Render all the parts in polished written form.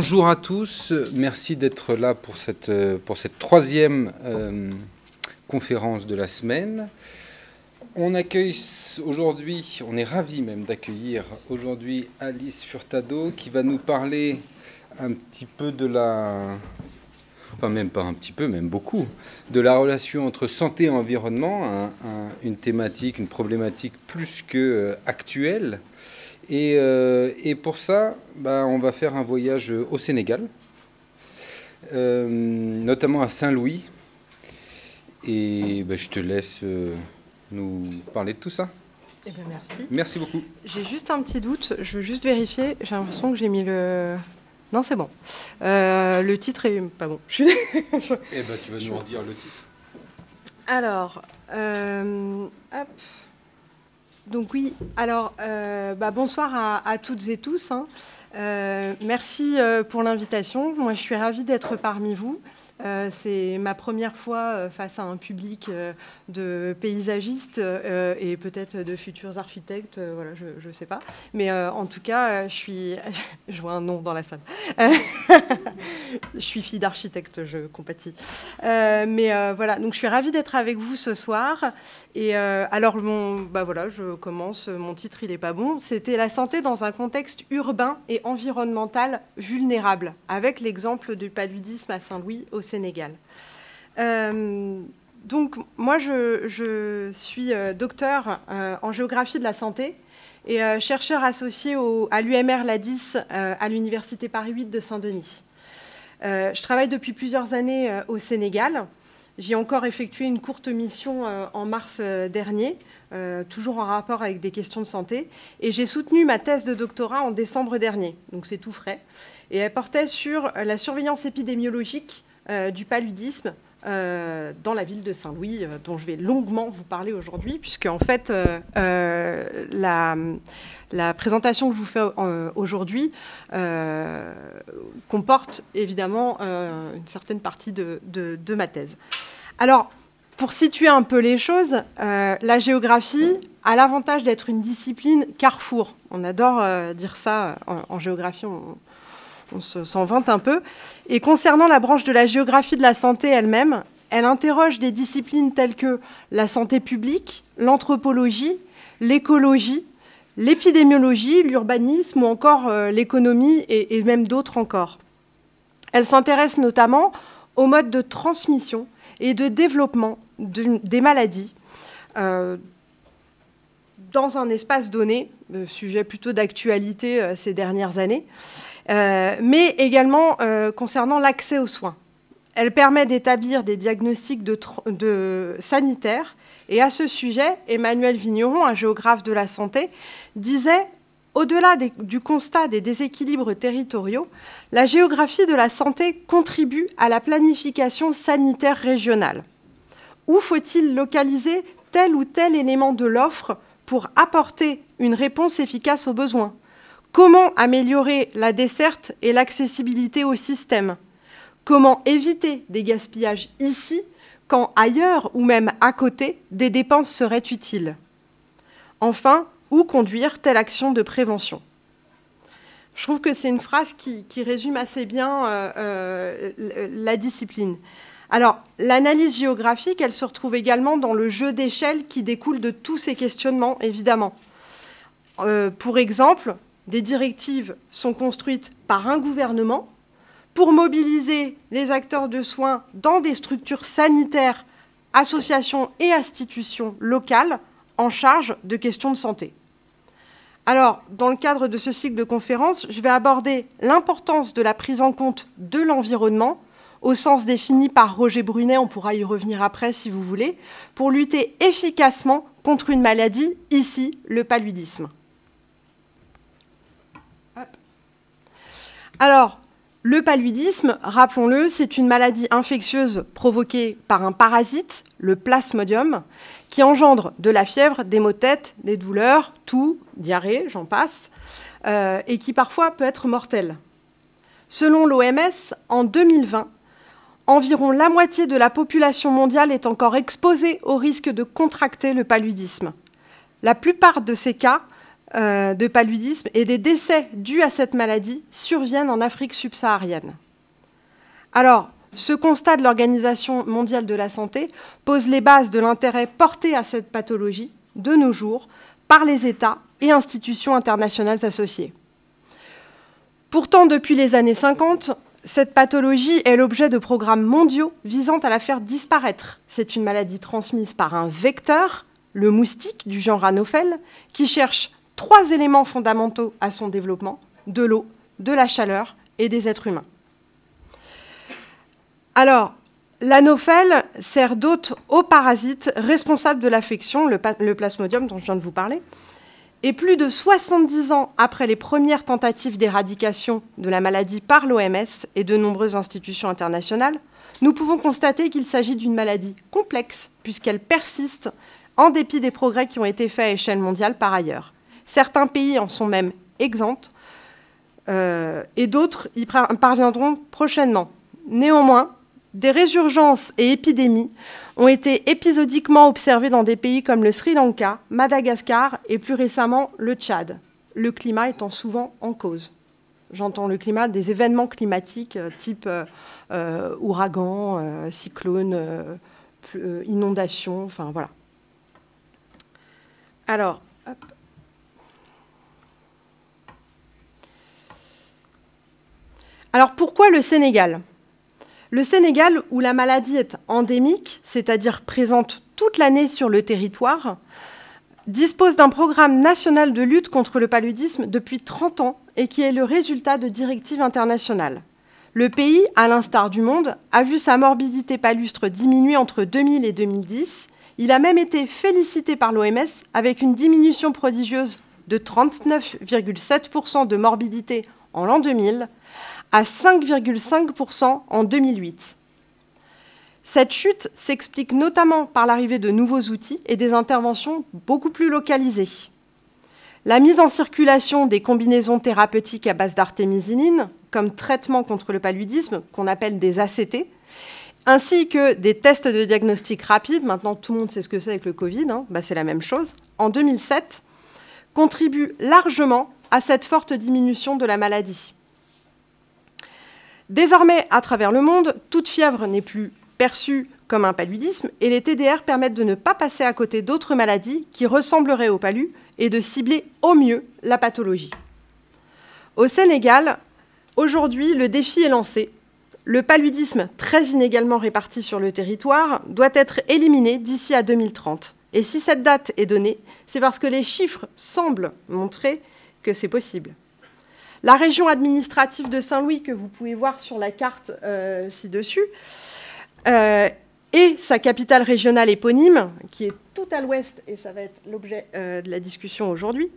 Bonjour à tous, merci d'être là pour cette troisième conférence de la semaine. On accueille aujourd'hui, on est ravis même d'accueillir aujourd'hui Alice Furtado qui va nous parler un petit peu de la... Enfin même pas un petit peu, même beaucoup, de la relation entre santé et environnement, une thématique, une problématique plus que actuelle. Et pour ça, on va faire un voyage au Sénégal, notamment à Saint-Louis. Et je te laisse nous parler de tout ça. Eh bien, merci. Merci beaucoup. J'ai juste un petit doute, je veux juste vérifier. J'ai l'impression que j'ai mis le... Non, c'est bon. Le titre est pas bon. Tu vas nous redire le titre. Alors, hop. Donc oui, alors bonsoir à toutes et tous. Merci pour l'invitation. Moi, je suis ravie d'être parmi vous. C'est ma première fois face à un public de paysagistes et peut-être de futurs architectes, voilà, je ne sais pas. Mais en tout cas, je vois un nom dans la salle. Je suis fille d'architecte, je compatis. Voilà, donc je suis ravie d'être avec vous ce soir. Et alors, voilà, je commence. Mon titre, il n'est pas bon. C'était la santé dans un contexte urbain et environnemental vulnérable, avec l'exemple du paludisme à Saint-Louis au Sénégal. Donc, moi, je suis docteur en géographie de la santé et chercheur associé à l'UMR Ladis à l'Université Paris 8 de Saint-Denis. Je travaille depuis plusieurs années au Sénégal. J'ai encore effectué une courte mission en mars dernier, toujours en rapport avec des questions de santé. Et j'ai soutenu ma thèse de doctorat en décembre dernier, donc c'est tout frais. Et elle portait sur la surveillance épidémiologique du paludisme dans la ville de Saint-Louis, dont je vais longuement vous parler aujourd'hui, puisque en fait, la présentation que je vous fais aujourd'hui comporte évidemment une certaine partie de ma thèse. Alors, pour situer un peu les choses, la géographie a l'avantage d'être une discipline carrefour. On adore dire ça en géographie, on s'en vante un peu. Et concernant la branche de la géographie de la santé elle-même, elle interroge des disciplines telles que la santé publique, l'anthropologie, l'écologie, l'épidémiologie, l'urbanisme ou encore l'économie et même d'autres encore. Elle s'intéresse notamment aux modes de transmission et de développement des maladies dans un espace donné, sujet plutôt d'actualité ces dernières années, mais également concernant l'accès aux soins. Elle permet d'établir des diagnostics sanitaires. Et à ce sujet, Emmanuel Vigneron, un géographe de la santé, disait « Au-delà du constat des déséquilibres territoriaux, la géographie de la santé contribue à la planification sanitaire régionale. Où faut-il localiser tel ou tel élément de l'offre pour apporter une réponse efficace aux besoins ? Comment améliorer la desserte et l'accessibilité au système ? Comment éviter des gaspillages ici quand ailleurs ou même à côté, des dépenses seraient utiles ? Enfin, où conduire telle action de prévention ? Je trouve que c'est une phrase qui résume assez bien la discipline. Alors, l'analyse géographique, elle se retrouve également dans le jeu d'échelle qui découle de tous ces questionnements, évidemment. Pour exemple, des directives sont construites par un gouvernement pour mobiliser les acteurs de soins dans des structures sanitaires, associations et institutions locales en charge de questions de santé. Alors, dans le cadre de ce cycle de conférences, je vais aborder l'importance de la prise en compte de l'environnement, au sens défini par Roger Brunet, on pourra y revenir après si vous voulez, pour lutter efficacement contre une maladie, ici le paludisme. Alors, le paludisme, rappelons-le, c'est une maladie infectieuse provoquée par un parasite, le plasmodium, qui engendre de la fièvre, des maux de tête, des douleurs, toux, diarrhée, j'en passe, et qui parfois peut être mortelle. Selon l'OMS, en 2020, environ la moitié de la population mondiale est encore exposée au risque de contracter le paludisme. La plupart de ces cas de paludisme et des décès dus à cette maladie surviennent en Afrique subsaharienne. Alors, ce constat de l'Organisation mondiale de la santé pose les bases de l'intérêt porté à cette pathologie de nos jours par les États et institutions internationales associées. Pourtant, depuis les années 50, cette pathologie est l'objet de programmes mondiaux visant à la faire disparaître. C'est une maladie transmise par un vecteur, le moustique du genre Anophèle, qui cherche 3 éléments fondamentaux à son développement, de l'eau, de la chaleur et des êtres humains. Alors, l'anophèle sert d'hôte aux parasites responsables de l'affection, le plasmodium dont je viens de vous parler. Et plus de 70 ans après les premières tentatives d'éradication de la maladie par l'OMS et de nombreuses institutions internationales, nous pouvons constater qu'il s'agit d'une maladie complexe, puisqu'elle persiste en dépit des progrès qui ont été faits à échelle mondiale par ailleurs. Certains pays en sont même exempts et d'autres y parviendront prochainement. Néanmoins, des résurgences et épidémies ont été épisodiquement observées dans des pays comme le Sri Lanka, Madagascar et plus récemment le Tchad, le climat étant souvent en cause. J'entends le climat des événements climatiques type ouragan, cyclone, inondation, enfin voilà. Alors, hop. Alors pourquoi le Sénégal ? Le Sénégal, où la maladie est endémique, c'est-à-dire présente toute l'année sur le territoire, dispose d'un programme national de lutte contre le paludisme depuis 30 ans et qui est le résultat de directives internationales. Le pays, à l'instar du monde, a vu sa morbidité palustre diminuer entre 2000 et 2010. Il a même été félicité par l'OMS avec une diminution prodigieuse de 39,7% de morbidité en l'an 2000 à 5,5% en 2008. Cette chute s'explique notamment par l'arrivée de nouveaux outils et des interventions beaucoup plus localisées. La mise en circulation des combinaisons thérapeutiques à base d'artémisinine, comme traitement contre le paludisme, qu'on appelle des ACT, ainsi que des tests de diagnostic rapide, maintenant tout le monde sait ce que c'est avec le Covid, c'est la même chose, en 2007, contribuent largement à cette forte diminution de la maladie. Désormais, à travers le monde, toute fièvre n'est plus perçue comme un paludisme et les TDR permettent de ne pas passer à côté d'autres maladies qui ressembleraient au palu et de cibler au mieux la pathologie. Au Sénégal, aujourd'hui, le défi est lancé. Le paludisme, très inégalement réparti sur le territoire, doit être éliminé d'ici à 2030. Et si cette date est donnée, c'est parce que les chiffres semblent montrer que c'est possible. La région administrative de Saint-Louis, que vous pouvez voir sur la carte ci-dessus, et sa capitale régionale éponyme, qui est tout à l'ouest, et ça va être l'objet de la discussion aujourd'hui,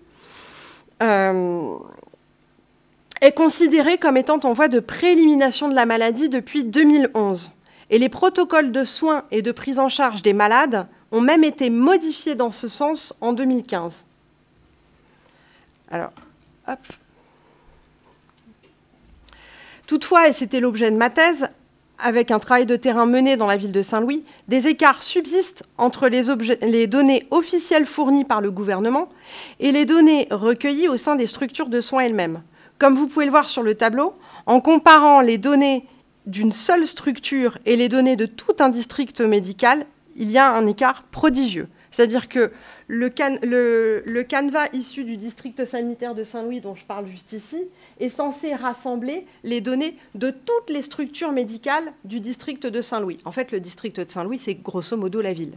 est considérée comme étant en voie de préélimination de la maladie depuis 2011. Et les protocoles de soins et de prise en charge des malades ont même été modifiés dans ce sens en 2015. Alors, hop. Toutefois, et c'était l'objet de ma thèse, avec un travail de terrain mené dans la ville de Saint-Louis, des écarts subsistent entre les données officielles fournies par le gouvernement et les données recueillies au sein des structures de soins elles-mêmes. Comme vous pouvez le voir sur le tableau, en comparant les données d'une seule structure et les données de tout un district médical, il y a un écart prodigieux. C'est-à-dire que le canevas issu du district sanitaire de Saint-Louis, dont je parle juste ici, est censé rassembler les données de toutes les structures médicales du district de Saint-Louis. En fait, le district de Saint-Louis, c'est grosso modo la ville.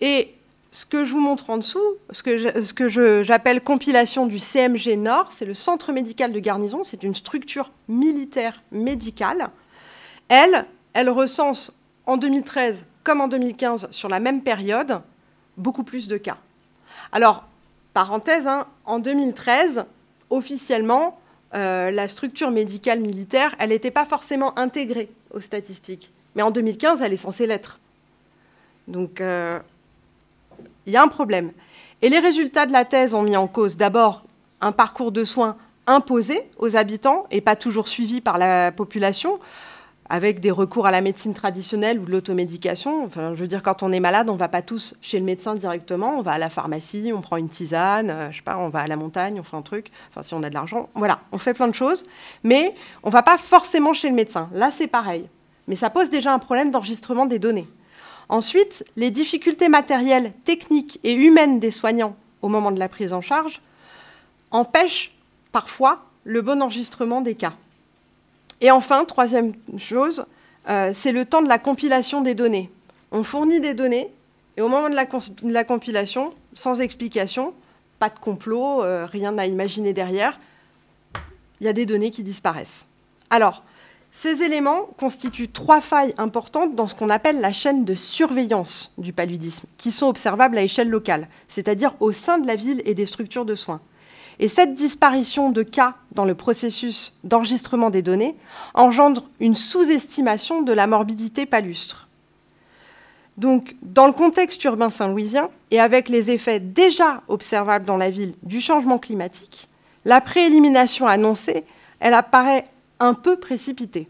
Et ce que je vous montre en dessous, ce que j'appelle compilation du CMG Nord, c'est le centre médical de garnison, c'est une structure militaire médicale. Elle recense en 2013 comme en 2015 sur la même période, beaucoup plus de cas. Alors, parenthèse, en 2013, officiellement, la structure médicale militaire, elle n'était pas forcément intégrée aux statistiques. Mais en 2015, elle est censée l'être. Donc, il y a un problème. Et les résultats de la thèse ont mis en cause d'abord un parcours de soins imposé aux habitants et pas toujours suivi par la population. avec des recours à la médecine traditionnelle ou de l'automédication. Enfin, je veux dire, quand on est malade, on ne va pas tous chez le médecin directement, on va à la pharmacie, on prend une tisane, je sais pas, on va à la montagne, on fait un truc, enfin si on a de l'argent, voilà, on fait plein de choses, mais on ne va pas forcément chez le médecin. Là, c'est pareil, mais ça pose déjà un problème d'enregistrement des données. Ensuite, les difficultés matérielles, techniques et humaines des soignants au moment de la prise en charge empêchent parfois le bon enregistrement des cas. Et enfin, troisième chose, c'est le temps de la compilation des données. On fournit des données, et au moment de la compilation, sans explication, pas de complot, rien à imaginer derrière, il y a des données qui disparaissent. Alors, ces éléments constituent 3 failles importantes dans ce qu'on appelle la chaîne de surveillance du paludisme, qui sont observables à échelle locale, c'est-à-dire au sein de la ville et des structures de soins. Et cette disparition de cas dans le processus d'enregistrement des données engendre une sous-estimation de la morbidité palustre. Donc, dans le contexte urbain saint-louisien, et avec les effets déjà observables dans la ville du changement climatique, la préélimination annoncée, elle apparaît un peu précipitée.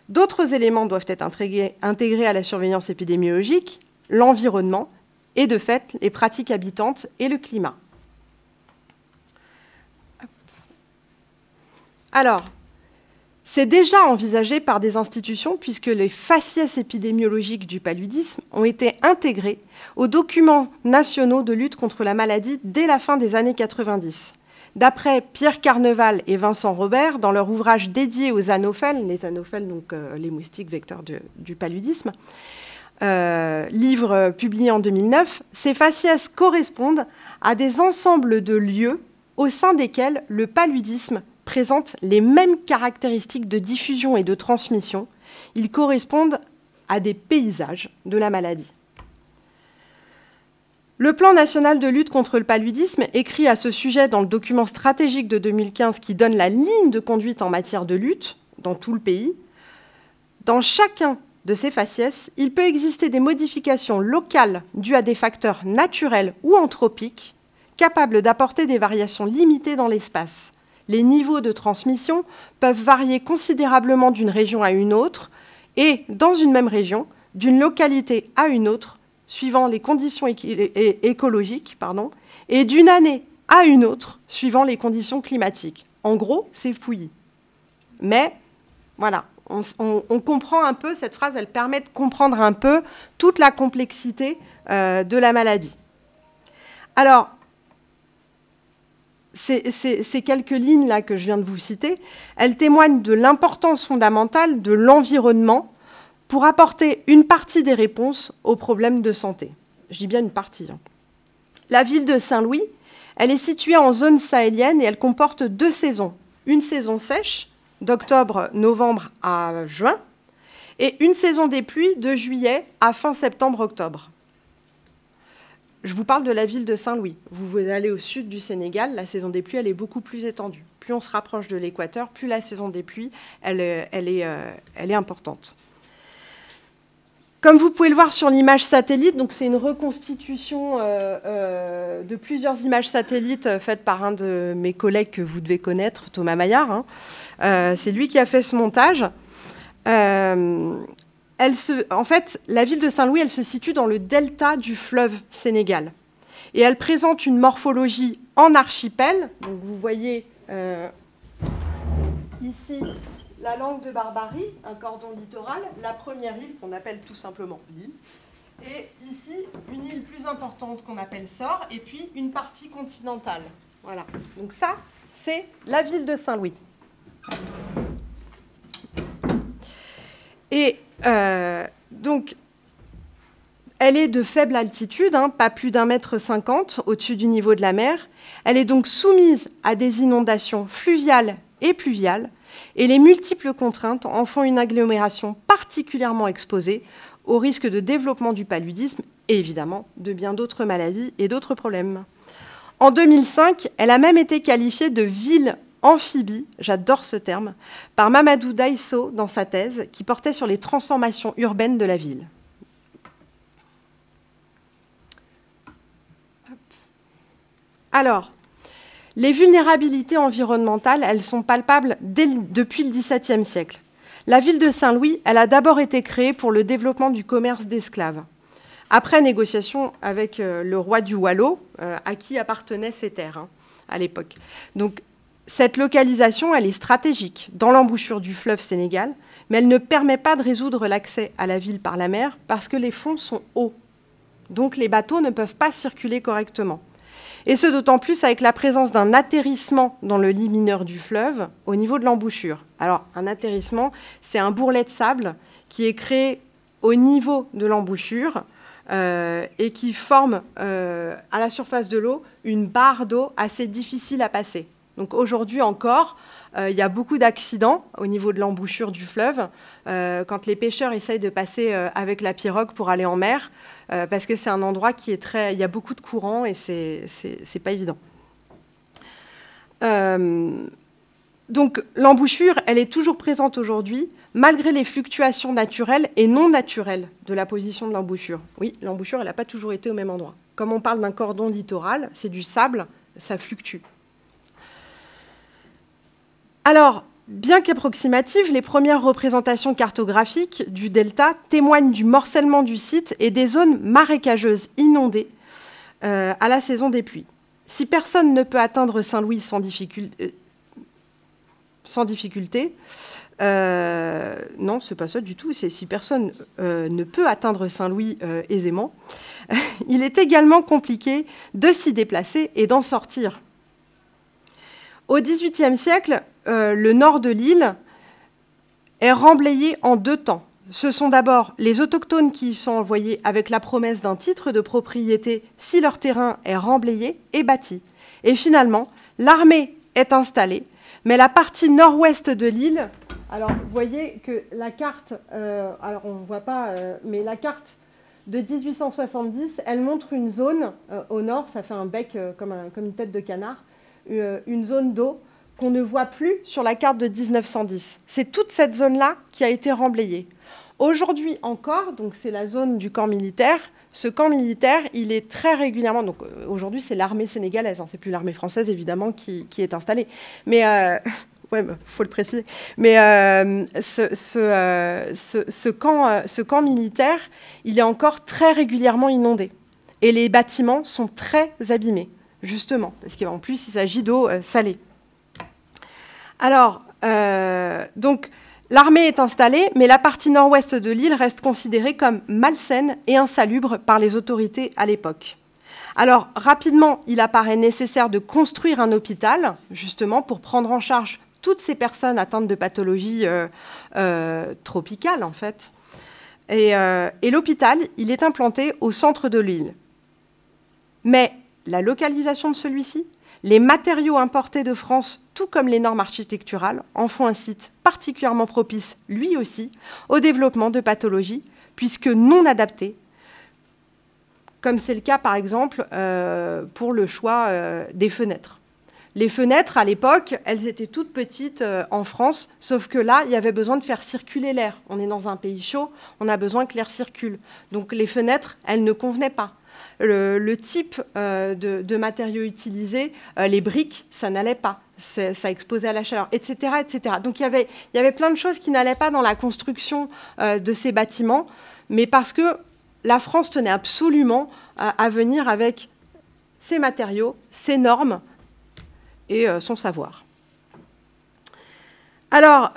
D'autres éléments doivent être intégrés à la surveillance épidémiologique, l'environnement et, de fait, les pratiques habitantes et le climat. Alors, c'est déjà envisagé par des institutions puisque les faciès épidémiologiques du paludisme ont été intégrés aux documents nationaux de lutte contre la maladie dès la fin des années 90. D'après Pierre Carneval et Vincent Robert, dans leur ouvrage dédié aux anophèles, les anophèles, donc les moustiques vecteurs du paludisme, livre publié en 2009, ces faciès correspondent à des ensembles de lieux au sein desquels le paludisme présentent les mêmes caractéristiques de diffusion et de transmission. Ils correspondent à des paysages de la maladie. Le plan national de lutte contre le paludisme, écrit à ce sujet dans le document stratégique de 2015 qui donne la ligne de conduite en matière de lutte dans tout le pays, dans chacun de ces faciès, il peut exister des modifications locales dues à des facteurs naturels ou anthropiques capables d'apporter des variations limitées dans l'espace. Les niveaux de transmission peuvent varier considérablement d'une région à une autre et, dans une même région, d'une localité à une autre, suivant les conditions écologiques, et d'une année à une autre, suivant les conditions climatiques. En gros, c'est fouillis. Mais, voilà, on comprend un peu, cette phrase, elle permet de comprendre un peu toute la complexité de la maladie. Alors, ces quelques lignes-là que je viens de vous citer, elles témoignent de l'importance fondamentale de l'environnement pour apporter une partie des réponses aux problèmes de santé. Je dis bien une partie. La ville de Saint-Louis, elle est située en zone sahélienne et elle comporte 2 saisons. Une saison sèche, d'octobre-novembre à juin, et une saison des pluies de juillet à fin septembre-octobre. Je vous parle de la ville de Saint-Louis. Vous allez au sud du Sénégal, la saison des pluies, elle est beaucoup plus étendue. Plus on se rapproche de l'équateur, plus la saison des pluies, elle est importante. Comme vous pouvez le voir sur l'image satellite, donc c'est une reconstitution de plusieurs images satellites faites par un de mes collègues que vous devez connaître, Thomas Maillard. C'est lui qui a fait ce montage. En fait, la ville de Saint-Louis, elle se situe dans le delta du fleuve Sénégal. Et elle présente une morphologie en archipel. Donc vous voyez ici la langue de Barbarie, un cordon littoral, la première île qu'on appelle tout simplement l'île. Et ici, une île plus importante qu'on appelle Sor, et puis une partie continentale. Voilà. Donc ça, c'est la ville de Saint-Louis. Et donc, elle est de faible altitude, pas plus d'1,50 m au-dessus du niveau de la mer. Elle est donc soumise à des inondations fluviales et pluviales, et les multiples contraintes en font une agglomération particulièrement exposée au risque de développement du paludisme et évidemment de bien d'autres maladies et d'autres problèmes. En 2005, elle a même été qualifiée de ville amphibie, j'adore ce terme, par Mamadou Daïsso dans sa thèse qui portait sur les transformations urbaines de la ville. Alors, les vulnérabilités environnementales, elles sont palpables depuis le XVIIe siècle. La ville de Saint-Louis, elle a d'abord été créée pour le développement du commerce d'esclaves, après négociation avec le roi du Waalo, à qui appartenaient ces terres à l'époque. Donc, cette localisation, elle est stratégique dans l'embouchure du fleuve Sénégal, mais elle ne permet pas de résoudre l'accès à la ville par la mer parce que les fonds sont hauts. Donc, les bateaux ne peuvent pas circuler correctement. Et ce, d'autant plus avec la présence d'un atterrissement dans le lit mineur du fleuve au niveau de l'embouchure. Alors, un atterrissement, c'est un bourrelet de sable qui est créé au niveau de l'embouchure et qui forme à la surface de l'eau une barre d'eau assez difficile à passer. Donc aujourd'hui encore, il y a beaucoup d'accidents au niveau de l'embouchure du fleuve quand les pêcheurs essayent de passer avec la pirogue pour aller en mer, parce que c'est un endroit qui est très... Il y a beaucoup de courants et c'est pas évident. Donc l'embouchure, elle est toujours présente aujourd'hui, malgré les fluctuations naturelles et non naturelles de la position de l'embouchure. Oui, l'embouchure, elle n'a pas toujours été au même endroit. Comme on parle d'un cordon littoral, c'est du sable, ça fluctue. Alors, bien qu'approximatives, les premières représentations cartographiques du delta témoignent du morcellement du site et des zones marécageuses inondées à la saison des pluies. Si personne ne peut atteindre Saint-Louis sans difficulté, non, c'est pas ça du tout, c'est si personne ne peut atteindre Saint-Louis aisément, il est également compliqué de s'y déplacer et d'en sortir. Au XVIIIe siècle, le nord de l'île est remblayé en deux temps. Ce sont d'abord les autochtones qui y sont envoyés avec la promesse d'un titre de propriété si leur terrain est remblayé et bâti. Et finalement, l'armée est installée, mais la partie nord-ouest de l'île, alors vous voyez que la carte, alors on ne voit pas, mais la carte de 1870, elle montre une zone au nord, ça fait un bec comme une tête de canard, une zone d'eau qu'on ne voit plus sur la carte de 1910. C'est toute cette zone-là qui a été remblayée. Aujourd'hui encore, donc c'est la zone du camp militaire. Ce camp militaire, il est très régulièrement... Donc aujourd'hui, c'est l'armée sénégalaise, hein, c'est plus l'armée française, évidemment, qui est installée. Mais... ouais, faut le préciser. Mais ce camp militaire, il est encore très régulièrement inondé. Et les bâtiments sont très abîmés, justement, parce qu'en plus, il s'agit d'eau salée. Alors, donc, l'armée est installée, mais la partie nord-ouest de l'île reste considérée comme malsaine et insalubre par les autorités à l'époque. Alors, rapidement, il apparaît nécessaire de construire un hôpital, justement, pour prendre en charge toutes ces personnes atteintes de pathologies tropicales, en fait. Et l'hôpital, il est implanté au centre de l'île. Mais la localisation de celui-ci, les matériaux importés de France, tout comme les normes architecturales, en font un site particulièrement propice, lui aussi, au développement de pathologies, puisque non adaptées, comme c'est le cas, par exemple, pour le choix des fenêtres. Les fenêtres, à l'époque, elles étaient toutes petites en France, sauf que là, il y avait besoin de faire circuler l'air. On est dans un pays chaud, on a besoin que l'air circule. Donc les fenêtres, elles ne convenaient pas. Le type de matériaux utilisés, les briques, ça n'allait pas. Ça exposait à la chaleur, etc., etc. Donc il y avait plein de choses qui n'allaient pas dans la construction de ces bâtiments, mais parce que la France tenait absolument à venir avec ses matériaux, ses normes et son savoir. Alors,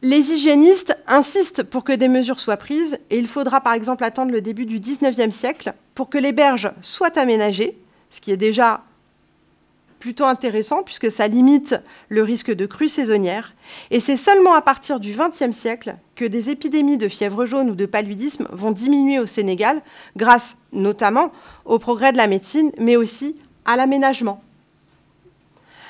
les hygiénistes insistent pour que des mesures soient prises et il faudra par exemple attendre le début du XIXe siècle pour que les berges soient aménagées, ce qui est déjà plutôt intéressant puisque ça limite le risque de crues saisonnières. Et c'est seulement à partir du XXe siècle que des épidémies de fièvre jaune ou de paludisme vont diminuer au Sénégal grâce notamment au progrès de la médecine mais aussi à l'aménagement.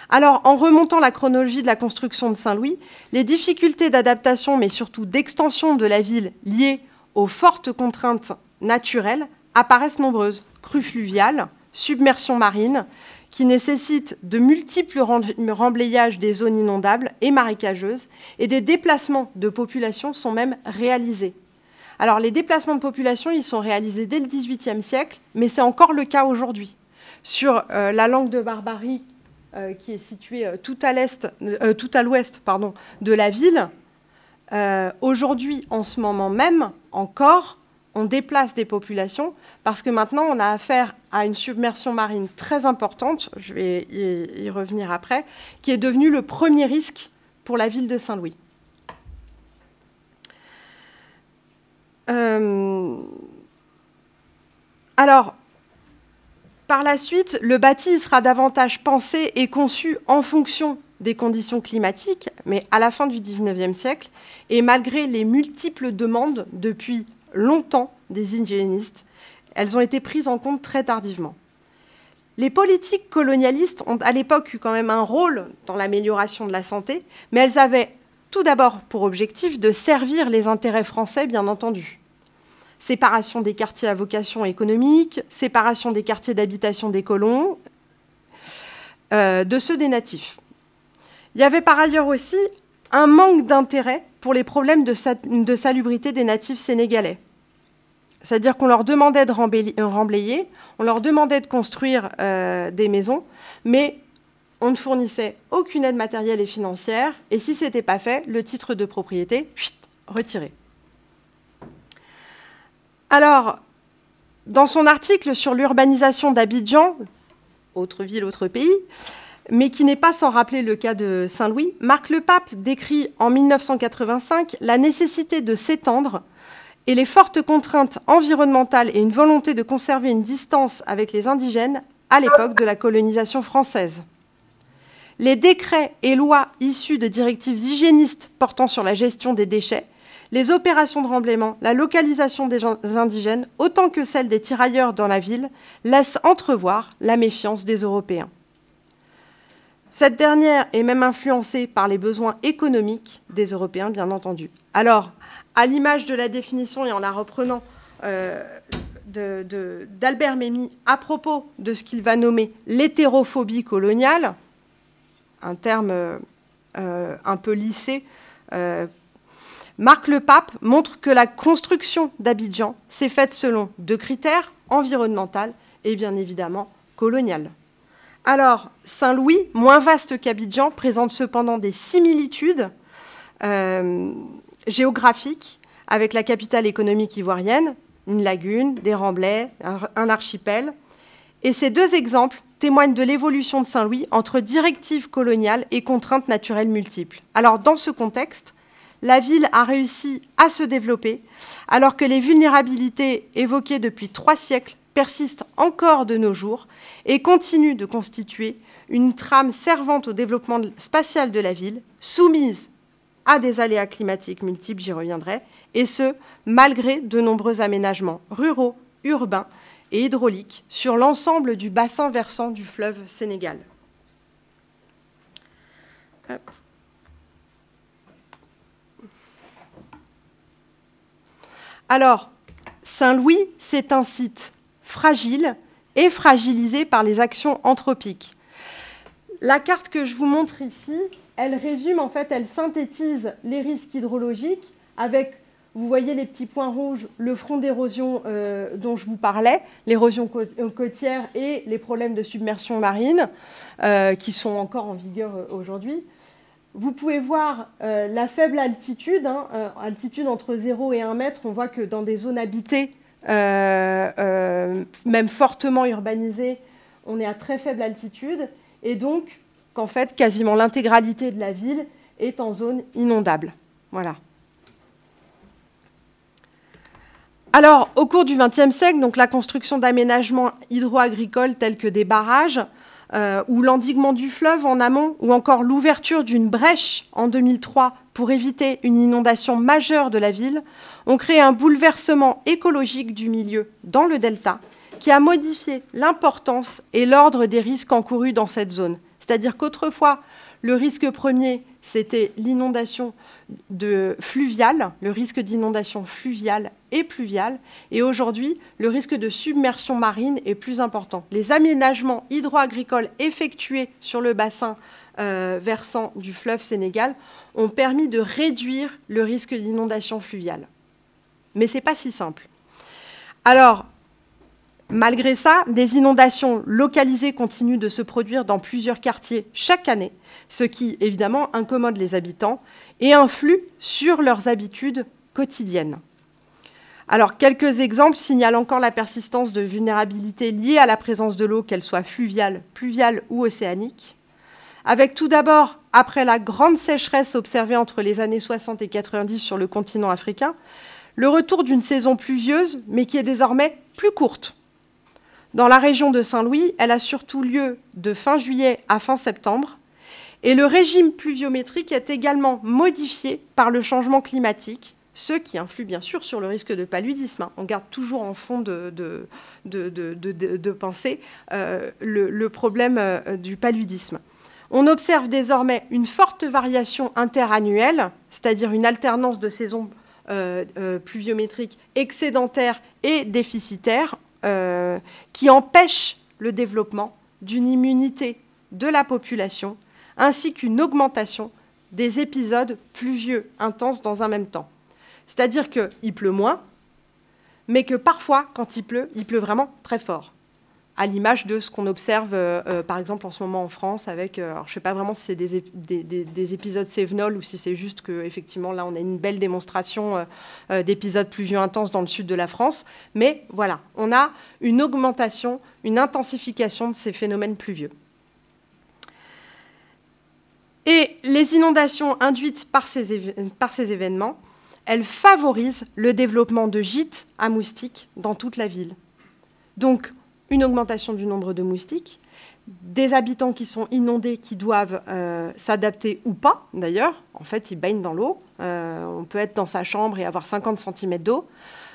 Alors, en remontant la chronologie de la construction de Saint-Louis, les difficultés d'adaptation, mais surtout d'extension de la ville liées aux fortes contraintes naturelles, apparaissent nombreuses. Crues fluviales, submersions marines, qui nécessitent de multiples remblayages des zones inondables et marécageuses, et des déplacements de population sont même réalisés. Alors, les déplacements de population, ils sont réalisés dès le XVIIIe siècle, mais c'est encore le cas aujourd'hui. Sur la langue de Barbarie, qui est située tout à l'ouest de la ville, aujourd'hui, en ce moment même, encore, on déplace des populations parce que maintenant, on a affaire à une submersion marine très importante, je vais y revenir après, qui est devenue le premier risque pour la ville de Saint-Louis. Alors, par la suite, le bâti sera davantage pensé et conçu en fonction des conditions climatiques, mais à la fin du XIXe siècle, et malgré les multiples demandes depuis longtemps des hygiénistes, elles ont été prises en compte très tardivement. Les politiques colonialistes ont à l'époque eu quand même un rôle dans l'amélioration de la santé, mais elles avaient tout d'abord pour objectif de servir les intérêts français, bien entendu. Séparation des quartiers à vocation économique, séparation des quartiers d'habitation des colons, de ceux des natifs. Il y avait par ailleurs aussi un manque d'intérêt pour les problèmes de salubrité des natifs sénégalais. C'est-à-dire qu'on leur demandait de remblayer, on leur demandait de construire des maisons, mais on ne fournissait aucune aide matérielle et financière, et si ce n'était pas fait, le titre de propriété, retiré. Alors, dans son article sur l'urbanisation d'Abidjan, autre ville, autre pays, mais qui n'est pas sans rappeler le cas de Saint-Louis, Marc Le Pape décrit en 1985 la nécessité de s'étendre et les fortes contraintes environnementales et une volonté de conserver une distance avec les indigènes à l'époque de la colonisation française. Les décrets et lois issus de directives hygiénistes portant sur la gestion des déchets, les opérations de remblaiement, la localisation des indigènes, autant que celle des tirailleurs dans la ville, laissent entrevoir la méfiance des Européens. Cette dernière est même influencée par les besoins économiques des Européens, bien entendu. Alors, à l'image de la définition et en la reprenant d'Albert Memmi à propos de ce qu'il va nommer l'hétérophobie coloniale, un terme un peu lissé, Marc Le Pape montre que la construction d'Abidjan s'est faite selon deux critères, environnemental et bien évidemment colonial. Alors, Saint-Louis, moins vaste qu'Abidjan, présente cependant des similitudes géographiques avec la capitale économique ivoirienne, une lagune, des remblais, un archipel. Et ces deux exemples témoignent de l'évolution de Saint-Louis entre directives coloniales et contraintes naturelles multiples. Alors, dans ce contexte, la ville a réussi à se développer, alors que les vulnérabilités évoquées depuis 3 siècles persistent encore de nos jours et continuent de constituer une trame servante au développement spatial de la ville, soumise à des aléas climatiques multiples, j'y reviendrai, et ce, malgré de nombreux aménagements ruraux, urbains et hydrauliques sur l'ensemble du bassin versant du fleuve Sénégal. Hop. Alors, Saint-Louis, c'est un site fragile et fragilisé par les actions anthropiques. La carte que je vous montre ici, elle résume, en fait, elle synthétise les risques hydrologiques avec, vous voyez les petits points rouges, le front d'érosion dont je vous parlais, l'érosion côtière et les problèmes de submersion marine qui sont encore en vigueur aujourd'hui. Vous pouvez voir la faible altitude, altitude entre 0 et 1 mètre. On voit que dans des zones habitées, même fortement urbanisées, on est à très faible altitude. Et donc, qu'en fait, quasiment l'intégralité de la ville est en zone inondable. Voilà. Alors, au cours du XXe siècle, donc, la construction d'aménagements hydro-agricoles tels que des barrages, ou l'endiguement du fleuve en amont, ou encore l'ouverture d'une brèche en 2003 pour éviter une inondation majeure de la ville, ont créé un bouleversement écologique du milieu dans le delta qui a modifié l'importance et l'ordre des risques encourus dans cette zone. C'est-à-dire qu'autrefois, le risque premier, c'était l'inondation fluviale, le risque d'inondation fluviale et pluviale. Et aujourd'hui, le risque de submersion marine est plus important. Les aménagements hydro-agricoles effectués sur le bassin versant du fleuve Sénégal ont permis de réduire le risque d'inondation fluviale. Mais ce n'est pas si simple. Alors, Malgré ça, des inondations localisées continuent de se produire dans plusieurs quartiers chaque année, ce qui, évidemment, incommode les habitants et influe sur leurs habitudes quotidiennes. Alors, quelques exemples signalent encore la persistance de vulnérabilités liées à la présence de l'eau, qu'elle soit fluviale, pluviale ou océanique. Avec tout d'abord, après la grande sécheresse observée entre les années 60 et 90 sur le continent africain, le retour d'une saison pluvieuse, mais qui est désormais plus courte. Dans la région de Saint-Louis, elle a surtout lieu de fin juillet à fin septembre. Et le régime pluviométrique est également modifié par le changement climatique, ce qui influe bien sûr sur le risque de paludisme. On garde toujours en fond de pensée le problème du paludisme. On observe désormais une forte variation interannuelle, c'est-à-dire une alternance de saisons pluviométriques excédentaires et déficitaires, qui empêche le développement d'une immunité de la population, ainsi qu'une augmentation des épisodes pluvieux intenses dans un même temps. C'est-à-dire qu'il pleut moins, mais que parfois, quand il pleut vraiment très fort, à l'image de ce qu'on observe, par exemple, en ce moment en France, avec, alors, je ne sais pas vraiment si c'est des épisodes Cévenol ou si c'est juste qu'effectivement, là, on a une belle démonstration d'épisodes pluvieux intenses dans le sud de la France. Mais voilà, on a une augmentation, une intensification de ces phénomènes pluvieux. Et les inondations induites par ces événements, elles favorisent le développement de gîtes à moustiques dans toute la ville. Donc, une augmentation du nombre de moustiques, des habitants qui sont inondés, qui doivent s'adapter ou pas, d'ailleurs. En fait, ils baignent dans l'eau. On peut être dans sa chambre et avoir 50 cm d'eau.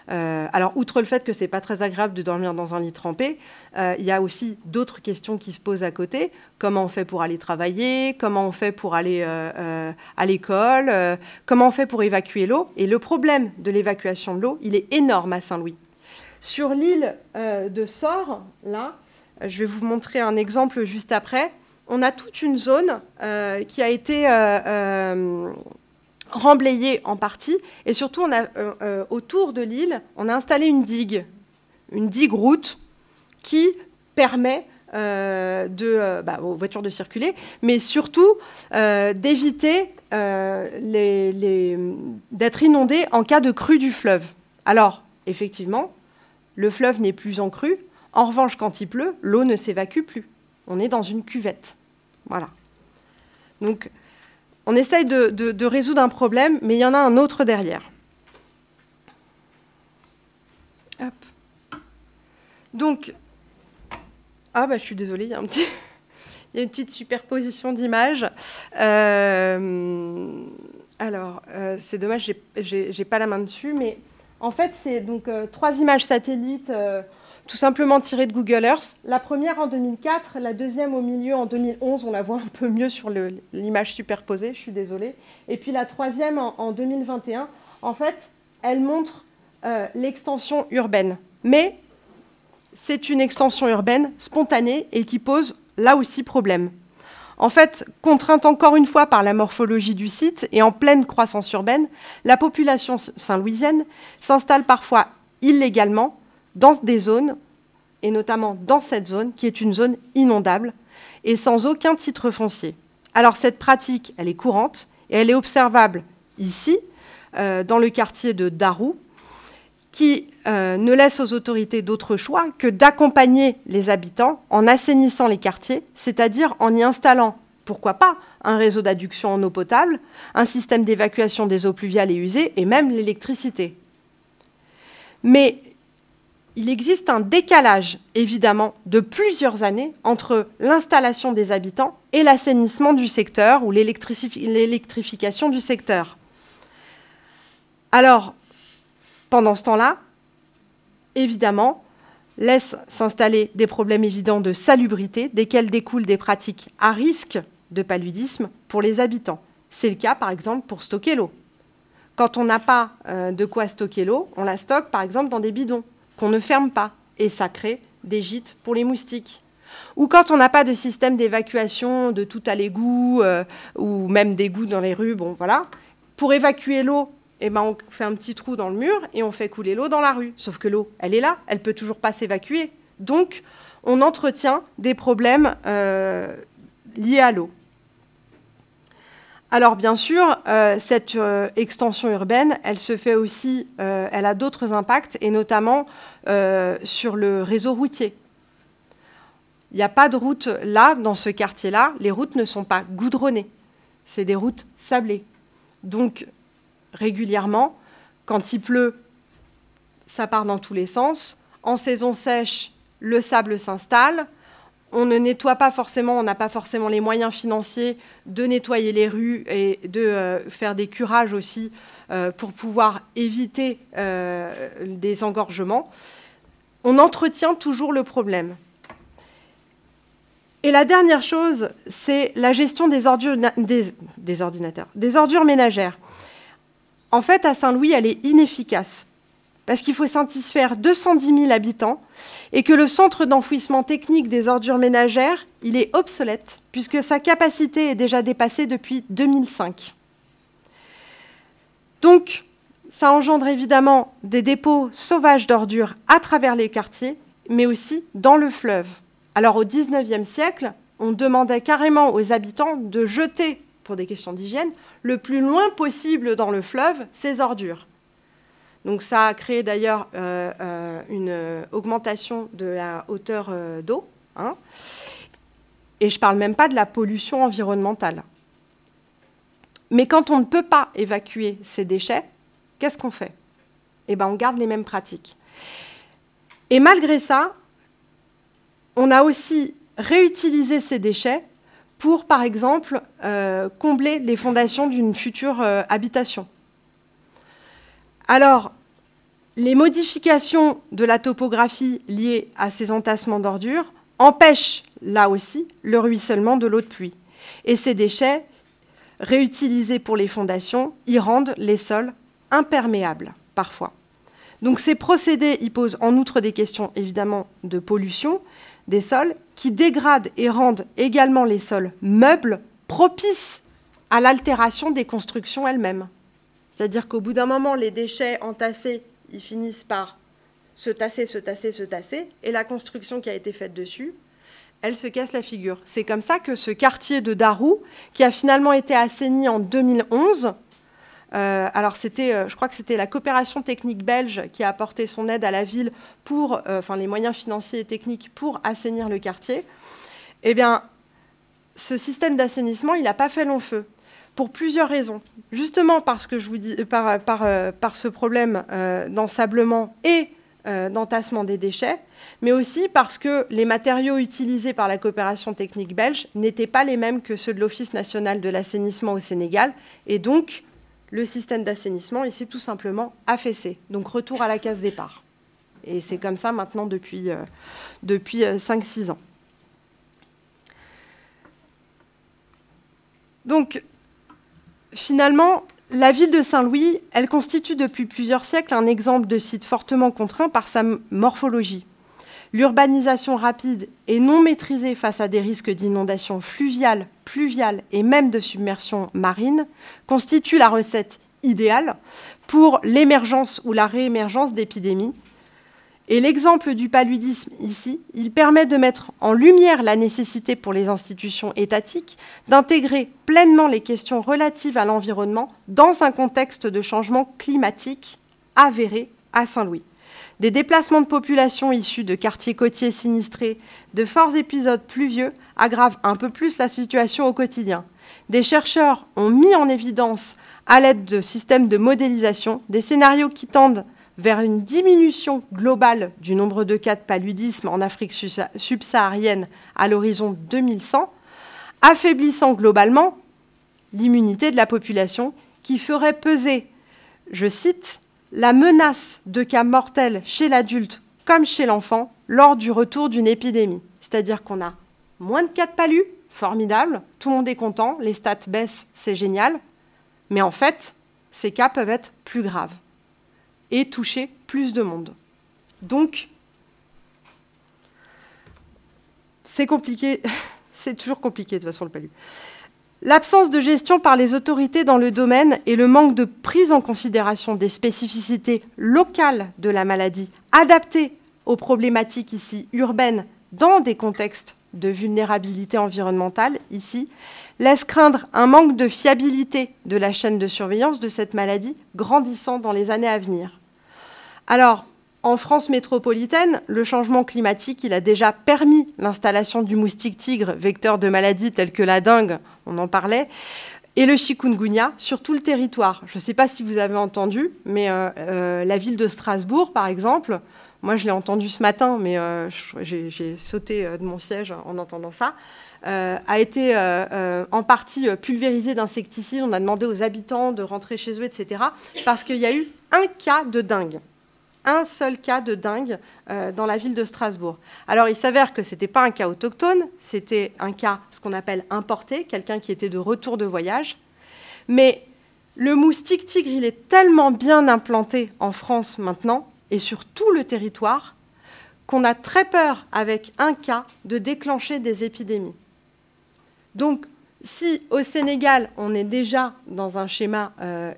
Alors, outre le fait que ce n'est pas très agréable de dormir dans un lit trempé, il y a aussi d'autres questions qui se posent à côté. Comment on fait pour aller travailler? Comment on fait pour aller à l'école? Comment on fait pour évacuer l'eau? Et le problème de l'évacuation de l'eau, il est énorme à Saint-Louis. Sur l'île de Sort, là, je vais vous montrer un exemple juste après. On a toute une zone qui a été remblayée en partie. Et surtout, on a, autour de l'île, on a installé une digue route qui permet aux voitures de circuler, mais surtout d'éviter d'être inondé en cas de crue du fleuve. Alors, effectivement, le fleuve n'est plus en crue. En revanche, quand il pleut, l'eau ne s'évacue plus. On est dans une cuvette. Voilà. Donc, on essaye de résoudre un problème, mais il y en a un autre derrière. Hop. Donc, je suis désolée, il y a une petite superposition d'images. C'est dommage, j'ai pas la main dessus, mais en fait, c'est donc 3 images satellites tout simplement tirées de Google Earth. La première en 2004, la deuxième au milieu en 2011. On la voit un peu mieux sur l'image superposée, je suis désolée. Et puis la troisième en 2021. En fait, elle montre l'extension urbaine. Mais c'est une extension urbaine spontanée et qui pose là aussi problème. En fait, contrainte encore une fois par la morphologie du site et en pleine croissance urbaine, la population saint-louisienne s'installe parfois illégalement dans des zones, et notamment dans cette zone, qui est une zone inondable, et sans aucun titre foncier. Alors cette pratique, elle est courante, et elle est observable ici, dans le quartier de Darou, qui ne laisse aux autorités d'autre choix que d'accompagner les habitants en assainissant les quartiers, c'est-à-dire en y installant, pourquoi pas, un réseau d'adduction en eau potable, un système d'évacuation des eaux pluviales et usées, et même l'électricité. Mais il existe un décalage, évidemment, de plusieurs années entre l'installation des habitants et l'assainissement du secteur ou l'électrification du secteur. Alors, pendant ce temps-là, évidemment, laissent s'installer des problèmes évidents de salubrité, desquels découlent des pratiques à risque de paludisme pour les habitants. C'est le cas, par exemple, pour stocker l'eau. Quand on n'a pas de quoi stocker l'eau, on la stocke, par exemple, dans des bidons qu'on ne ferme pas. Et ça crée des gîtes pour les moustiques. Ou quand on n'a pas de système d'évacuation de tout à l'égout, ou même d'égout dans les rues, bon, voilà. Pour évacuer l'eau, on fait un petit trou dans le mur et on fait couler l'eau dans la rue. Sauf que l'eau, elle est là, elle ne peut toujours pas s'évacuer. Donc, on entretient des problèmes liés à l'eau. Alors, bien sûr, cette extension urbaine, elle se fait aussi, elle a d'autres impacts, et notamment sur le réseau routier. Il n'y a pas de route là, dans ce quartier-là. Les routes ne sont pas goudronnées. C'est des routes sablées. Donc, régulièrement, quand il pleut, ça part dans tous les sens. En saison sèche, le sable s'installe. On ne nettoie pas forcément, on n'a pas forcément les moyens financiers de nettoyer les rues et de faire des curages aussi pour pouvoir éviter des engorgements. On entretient toujours le problème. Et la dernière chose, c'est la gestion des ordures ménagères. En fait, à Saint-Louis, elle est inefficace parce qu'il faut satisfaire 210 000 habitants et que le centre d'enfouissement technique des ordures ménagères, il est obsolète puisque sa capacité est déjà dépassée depuis 2005. Donc, ça engendre évidemment des dépôts sauvages d'ordures à travers les quartiers, mais aussi dans le fleuve. Alors, au XIXe siècle, on demandait carrément aux habitants de jeter, pour des questions d'hygiène, le plus loin possible dans le fleuve ces ordures. Donc, ça a créé d'ailleurs une augmentation de la hauteur d'eau. Hein. Et je ne parle même pas de la pollution environnementale. Mais quand on ne peut pas évacuer ces déchets, qu'est-ce qu'on fait? Eh bien, on garde les mêmes pratiques. Et malgré ça, on a aussi réutilisé ces déchets pour, par exemple, combler les fondations d'une future habitation. Alors, les modifications de la topographie liées à ces entassements d'ordures empêchent, là aussi, le ruissellement de l'eau de pluie. Et ces déchets, réutilisés pour les fondations, y rendent les sols imperméables, parfois. Donc ces procédés, ils posent en outre des questions, évidemment, de pollution des sols, qui dégradent et rendent également les sols meubles, propices à l'altération des constructions elles-mêmes. C'est-à-dire qu'au bout d'un moment, les déchets entassés, ils finissent par se tasser, et la construction qui a été faite dessus, elle se casse la figure. C'est comme ça que ce quartier de Darou, qui a finalement été assaini en 2011, alors je crois que c'était la coopération technique belge qui a apporté son aide à la ville pour, les moyens financiers et techniques pour assainir le quartier. Eh bien, ce système d'assainissement, il n'a pas fait long feu. Pour plusieurs raisons. Justement parce que je vous dis, par ce problème d'ensablement et d'entassement des déchets, mais aussi parce que les matériaux utilisés par la coopération technique belge n'étaient pas les mêmes que ceux de l'Office national de l'assainissement au Sénégal. Et donc, le système d'assainissement, il s'est tout simplement affaissé. Donc, retour à la case départ. Et c'est comme ça maintenant depuis 5-6 ans. Donc, finalement, la ville de Saint-Louis, elle constitue depuis plusieurs siècles un exemple de site fortement contraint par sa morphologie. L'urbanisation rapide et non maîtrisée face à des risques d'inondation fluviale, pluviale et même de submersion marine constitue la recette idéale pour l'émergence ou la réémergence d'épidémies. Et l'exemple du paludisme ici, il permet de mettre en lumière la nécessité pour les institutions étatiques d'intégrer pleinement les questions relatives à l'environnement dans un contexte de changement climatique avéré à Saint-Louis. Des déplacements de population issus de quartiers côtiers sinistrés, de forts épisodes pluvieux aggravent un peu plus la situation au quotidien. Des chercheurs ont mis en évidence, à l'aide de systèmes de modélisation, des scénarios qui tendent vers une diminution globale du nombre de cas de paludisme en Afrique subsaharienne à l'horizon 2100, affaiblissant globalement l'immunité de la population qui ferait peser, je cite, la menace de cas mortels chez l'adulte comme chez l'enfant lors du retour d'une épidémie. C'est-à-dire qu'on a moins de cas de palu, formidable, tout le monde est content, les stats baissent, c'est génial, mais en fait, ces cas peuvent être plus graves et toucher plus de monde. Donc, c'est compliqué, c'est toujours compliqué de toute façon le palu. L'absence de gestion par les autorités dans le domaine et le manque de prise en considération des spécificités locales de la maladie adaptées aux problématiques ici urbaines dans des contextes de vulnérabilité environnementale, ici, laisse craindre un manque de fiabilité de la chaîne de surveillance de cette maladie grandissant dans les années à venir. Alors, en France métropolitaine, le changement climatique, il a déjà permis l'installation du moustique tigre, vecteur de maladies telles que la dengue, on en parlait, et le chikungunya sur tout le territoire. Je ne sais pas si vous avez entendu, mais la ville de Strasbourg, par exemple, moi je l'ai entendu ce matin, mais j'ai sauté de mon siège en entendant ça, a été en partie pulvérisée d'insecticides. On a demandé aux habitants de rentrer chez eux, etc., parce qu'il y a eu un cas de dengue. Un seul cas de dengue dans la ville de Strasbourg. Alors, il s'avère que ce n'était pas un cas autochtone, c'était un cas, ce qu'on appelle importé, quelqu'un qui était de retour de voyage. Mais le moustique tigre, il est tellement bien implanté en France maintenant, et sur tout le territoire, qu'on a très peur, avec un cas, de déclencher des épidémies. Donc, si au Sénégal, on est déjà dans un schéma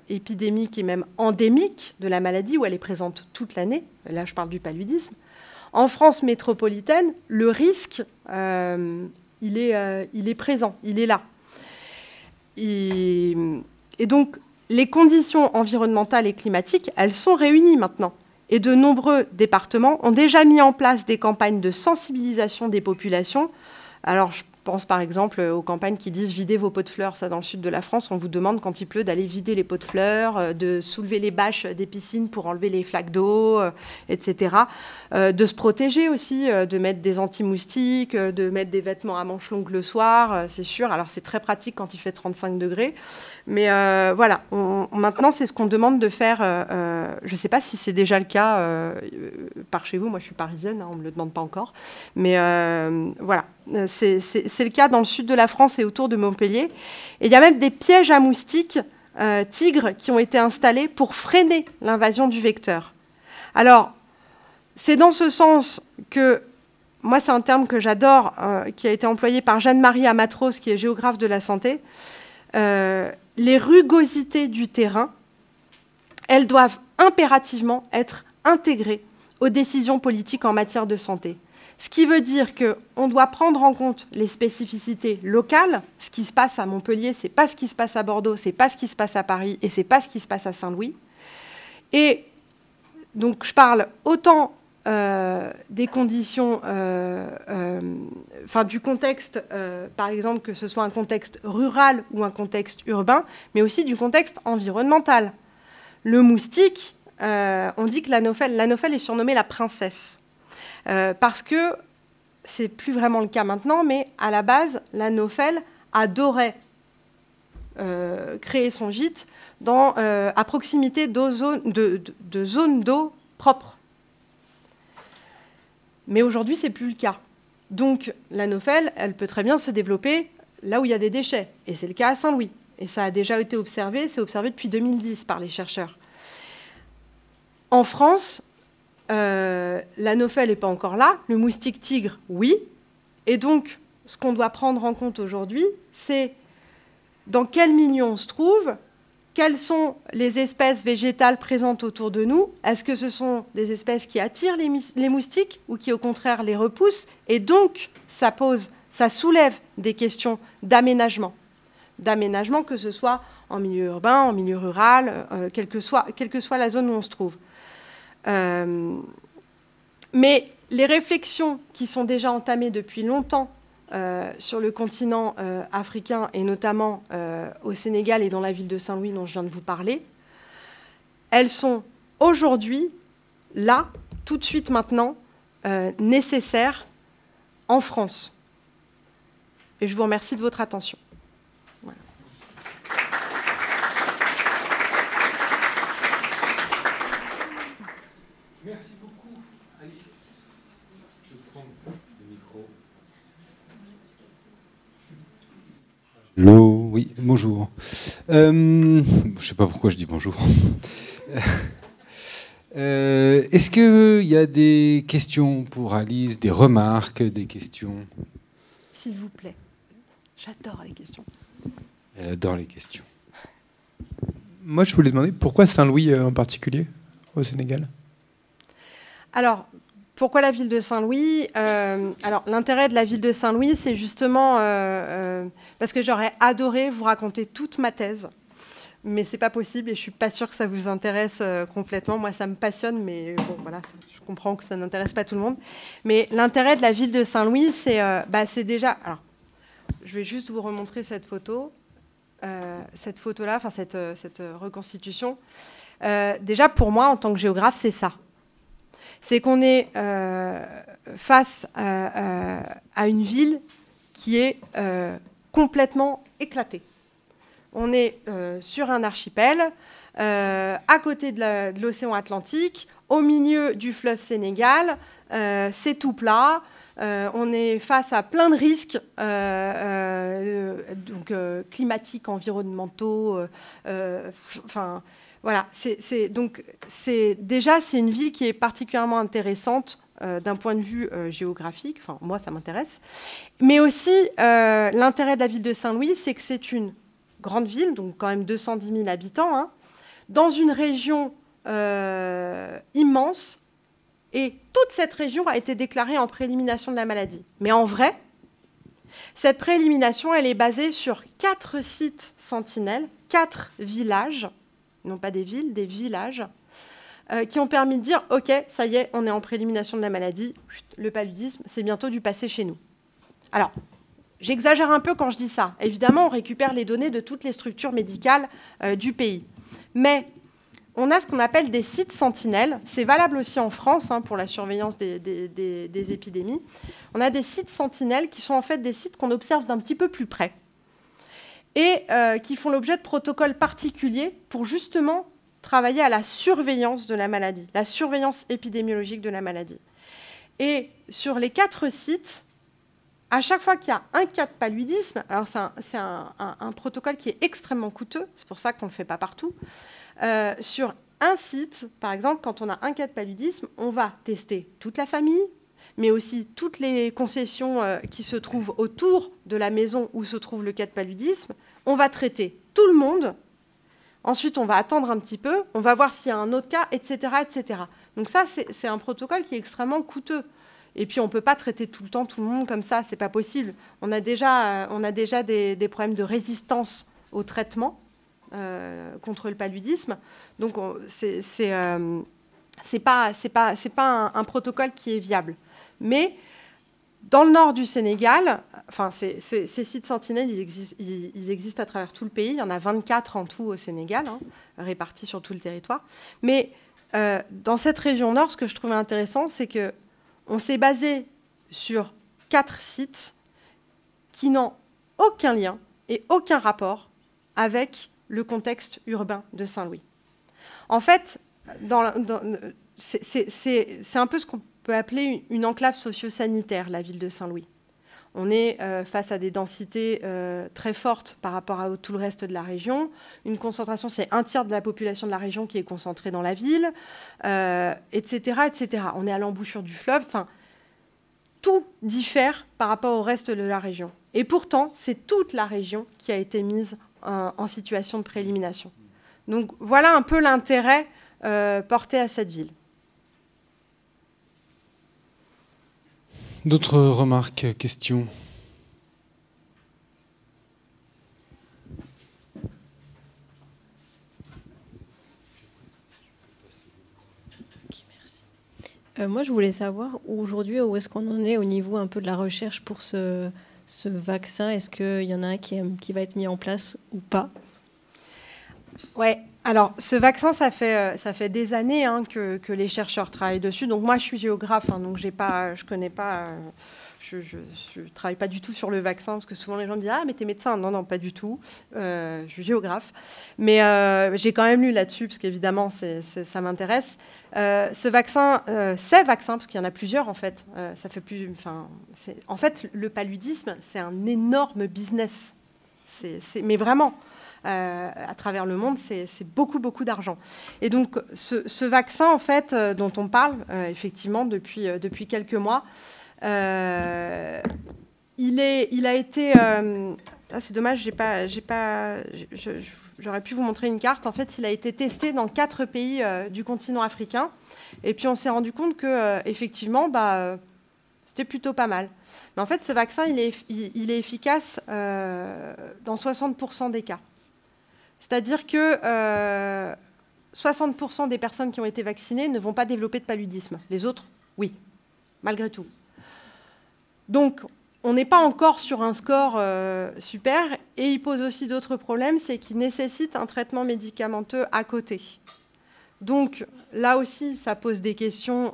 épidémique et même endémique de la maladie, où elle est présente toute l'année, là je parle du paludisme, en France métropolitaine, le risque, il est présent, il est là. Et donc, les conditions environnementales et climatiques, elles sont réunies maintenant. Et de nombreux départements ont déjà mis en place des campagnes de sensibilisation des populations. Alors, je pense par exemple aux campagnes qui disent « videz vos pots de fleurs ». Ça, dans le sud de la France, on vous demande quand il pleut d'aller vider les pots de fleurs, de soulever les bâches des piscines pour enlever les flaques d'eau, etc. De se protéger aussi, de mettre des anti-moustiques, de mettre des vêtements à manches longues le soir, c'est sûr. Alors, c'est très pratique quand il fait 35 degrés. Mais voilà, maintenant, c'est ce qu'on demande de faire. Je ne sais pas si c'est déjà le cas par chez vous. Moi, je suis parisienne, hein, on ne me le demande pas encore. Mais voilà, c'est le cas dans le sud de la France et autour de Montpellier. Et il y a même des pièges à moustiques tigres qui ont été installés pour freiner l'invasion du vecteur. Alors, c'est dans ce sens que, moi, c'est un terme que j'adore, qui a été employé par Jeanne-Marie Amatros, qui est géographe de la santé. Les rugosités du terrain, elles doivent impérativement être intégrées aux décisions politiques en matière de santé. Ce qui veut dire qu'on doit prendre en compte les spécificités locales. Ce qui se passe à Montpellier, ce n'est pas ce qui se passe à Bordeaux, ce n'est pas ce qui se passe à Paris et ce n'est pas ce qui se passe à Saint-Louis. Et donc, je parle autant des conditions, du contexte, par exemple, que ce soit un contexte rural ou un contexte urbain, mais aussi du contexte environnemental. Le moustique, on dit que l'anophèle est surnommée la princesse, parce que c'est plus vraiment le cas maintenant, mais à la base, l'anophèle adorait créer son gîte à proximité de zones d'eau propres. Mais aujourd'hui, ce n'est plus le cas. Donc, l'anophèle, elle peut très bien se développer là où il y a des déchets. Et c'est le cas à Saint-Louis. Et ça a déjà été observé, c'est observé depuis 2010 par les chercheurs. En France, l'anophèle n'est pas encore là. Le moustique tigre, oui. Et donc, ce qu'on doit prendre en compte aujourd'hui, c'est dans quel milieu on se trouve, quelles sont les espèces végétales présentes autour de nous. Est-ce que ce sont des espèces qui attirent les moustiques ou qui, au contraire, les repoussent? Et donc, ça soulève des questions d'aménagement. D'aménagement, que ce soit en milieu urbain, en milieu rural, quelle que soit la zone où on se trouve. Mais les réflexions qui sont déjà entamées depuis longtemps sur le continent africain, et notamment au Sénégal et dans la ville de Saint-Louis dont je viens de vous parler, elles sont aujourd'hui, là, tout de suite maintenant, nécessaires en France. Et je vous remercie de votre attention. Voilà. Merci beaucoup, Alice. Je prends le micro. Hello, oui, bonjour. Je ne sais pas pourquoi je dis bonjour. Est-ce qu'il y a des questions pour Alice, des remarques, des questions? S'il vous plaît. J'adore les questions. Elle adore les questions. Moi, je voulais demander pourquoi Saint-Louis en particulier, au Sénégal? Alors, Pourquoi la ville de Saint-Louis? Alors, l'intérêt de la ville de Saint-Louis, c'est justement parce que j'aurais adoré vous raconter toute ma thèse, mais c'est pas possible et je suis pas sûre que ça vous intéresse complètement. Moi, ça me passionne, mais bon, voilà, je comprends que ça n'intéresse pas tout le monde. Mais l'intérêt de la ville de Saint-Louis, c'est déjà... Alors, je vais juste vous remontrer cette photo. Cette photo-là, enfin cette reconstitution. Déjà, pour moi, en tant que géographe, c'est ça. C'est qu'on est face à une ville qui est complètement éclatée. On est sur un archipel, à côté de l'océan Atlantique, au milieu du fleuve Sénégal, c'est tout plat. On est face à plein de risques climatiques, environnementaux. Voilà. Donc, déjà, c'est une ville qui est particulièrement intéressante d'un point de vue géographique. Enfin, moi, ça m'intéresse. Mais aussi, l'intérêt de la ville de Saint-Louis, c'est que c'est une grande ville, donc quand même 210 000 habitants, hein, dans une région immense. Et toute cette région a été déclarée en préélimination de la maladie. Mais en vrai, cette préélimination, elle est basée sur 4 sites sentinelles, 4 villages, non pas des villes, des villages, qui ont permis de dire « Ok, ça y est, on est en préélimination de la maladie, le paludisme, c'est bientôt du passé chez nous. » Alors, j'exagère un peu quand je dis ça. Évidemment, on récupère les données de toutes les structures médicales du pays. Mais on a ce qu'on appelle des sites sentinelles. C'est valable aussi en France hein, pour la surveillance des épidémies. On a des sites sentinelles qui sont en fait des sites qu'on observe d'un petit peu plus près et qui font l'objet de protocoles particuliers pour justement travailler à la surveillance de la maladie, la surveillance épidémiologique de la maladie. Et sur les 4 sites, à chaque fois qu'il y a un cas de paludisme, alors c'est un protocole qui est extrêmement coûteux, c'est pour ça qu'on ne le fait pas partout. Sur un site, par exemple, quand on a un cas de paludisme, on va tester toute la famille, mais aussi toutes les concessions qui se trouvent autour de la maison où se trouve le cas de paludisme. On va traiter tout le monde. Ensuite, on va attendre un petit peu. On va voir s'il y a un autre cas, etc., etc. Donc ça, c'est un protocole qui est extrêmement coûteux. Et puis, on ne peut pas traiter tout le temps tout le monde comme ça. Ce n'est pas possible. On a déjà des problèmes de résistance au traitement contre le paludisme. Donc, c'est pas un protocole qui est viable. Mais dans le nord du Sénégal, enfin, ces sites sentinelles, ils existent à travers tout le pays. Il y en a 24 en tout au Sénégal, hein, répartis sur tout le territoire. Mais dans cette région nord, ce que je trouvais intéressant, c'est qu'on s'est basé sur 4 sites qui n'ont aucun lien et aucun rapport avec le contexte urbain de Saint-Louis. En fait, c'est un peu ce qu'on peut appeler une enclave socio-sanitaire, la ville de Saint-Louis. On est face à des densités très fortes par rapport à tout le reste de la région. Une concentration, c'est 1/3 de la population de la région qui est concentrée dans la ville, etc., etc. On est à l'embouchure du fleuve. Enfin, tout diffère par rapport au reste de la région. Et pourtant, c'est toute la région qui a été mise en situation de préélimination. Donc voilà un peu l'intérêt porté à cette ville. D'autres remarques, questions? Moi, je voulais savoir aujourd'hui où est-ce qu'on en est au niveau un peu de la recherche pour ce vaccin. Est-ce qu'il y en a un qui va être mis en place ou pas? Ouais. Alors, ce vaccin, ça fait des années hein, que les chercheurs travaillent dessus. Donc, moi, je suis géographe, hein, donc je connais pas, je travaille pas du tout sur le vaccin, parce que souvent les gens me disent « Ah, mais t'es médecin ». Non, non, pas du tout. Je suis géographe. Mais j'ai quand même lu là-dessus, parce qu'évidemment, ça m'intéresse. Ce vaccin, ces vaccins, parce qu'il y en a plusieurs, en fait, ça fait plus... En fait, le paludisme, c'est un énorme business. Mais vraiment... à travers le monde, c'est beaucoup, beaucoup d'argent. Et donc, ce vaccin, en fait, dont on parle, effectivement, depuis quelques mois, il a été... c'est dommage, je j'aurais pu vous montrer une carte. En fait, il a été testé dans 4 pays du continent africain. Et puis, on s'est rendu compte que, effectivement, c'était plutôt pas mal. Mais en fait, ce vaccin, il est efficace dans 60% des cas. C'est-à-dire que 60% des personnes qui ont été vaccinées ne vont pas développer de paludisme. Les autres, oui, malgré tout. Donc, on n'est pas encore sur un score super. Et il pose aussi d'autres problèmes, c'est qu'il nécessite un traitement médicamenteux à côté. Donc, là aussi, ça pose des questions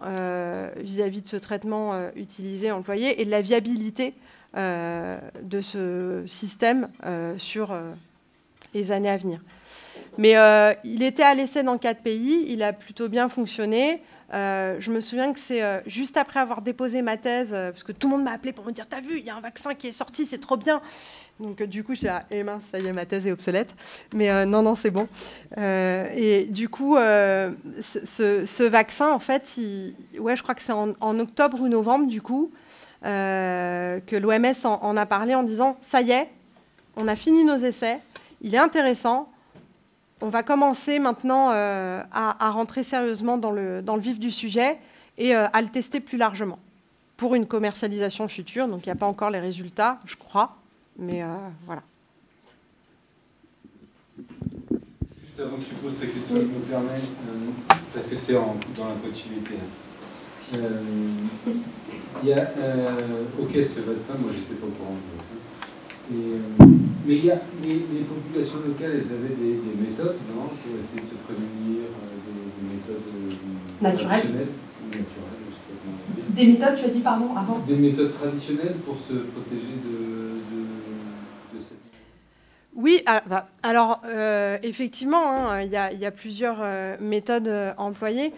vis-à-vis de ce traitement utilisé, employé, et de la viabilité de ce système sur les années à venir. Mais il était à l'essai dans 4 pays, il a plutôt bien fonctionné. Je me souviens que c'est juste après avoir déposé ma thèse, parce que tout le monde m'a appelé pour me dire « T'as vu, il y a un vaccin qui est sorti, c'est trop bien !» Donc du coup, j'étais là « Eh mince, ça y est, ma thèse est obsolète. » Mais non, c'est bon. Et du coup, ce vaccin, en fait, je crois que c'est en octobre ou novembre, du coup, que l'OMS en a parlé en disant « Ça y est, on a fini nos essais, il est intéressant. » On va commencer maintenant à rentrer sérieusement dans le vif du sujet et à le tester plus largement pour une commercialisation future. Donc, il n'y a pas encore les résultats, je crois, mais voilà. Juste avant que tu poses ta question, je me permets, parce que c'est dans la continuité. Il y a, ok, ce vaccin, moi, j'étais pas au courant du vaccin. Mais il y a les populations locales, elles avaient des méthodes, non, pour essayer de se prémunir, des méthodes traditionnelles ou naturelles, je sais pas. Des méthodes, tu as dit, pardon, avant ? Des méthodes traditionnelles pour se protéger de cette... Oui, alors effectivement, il y a plusieurs méthodes employées.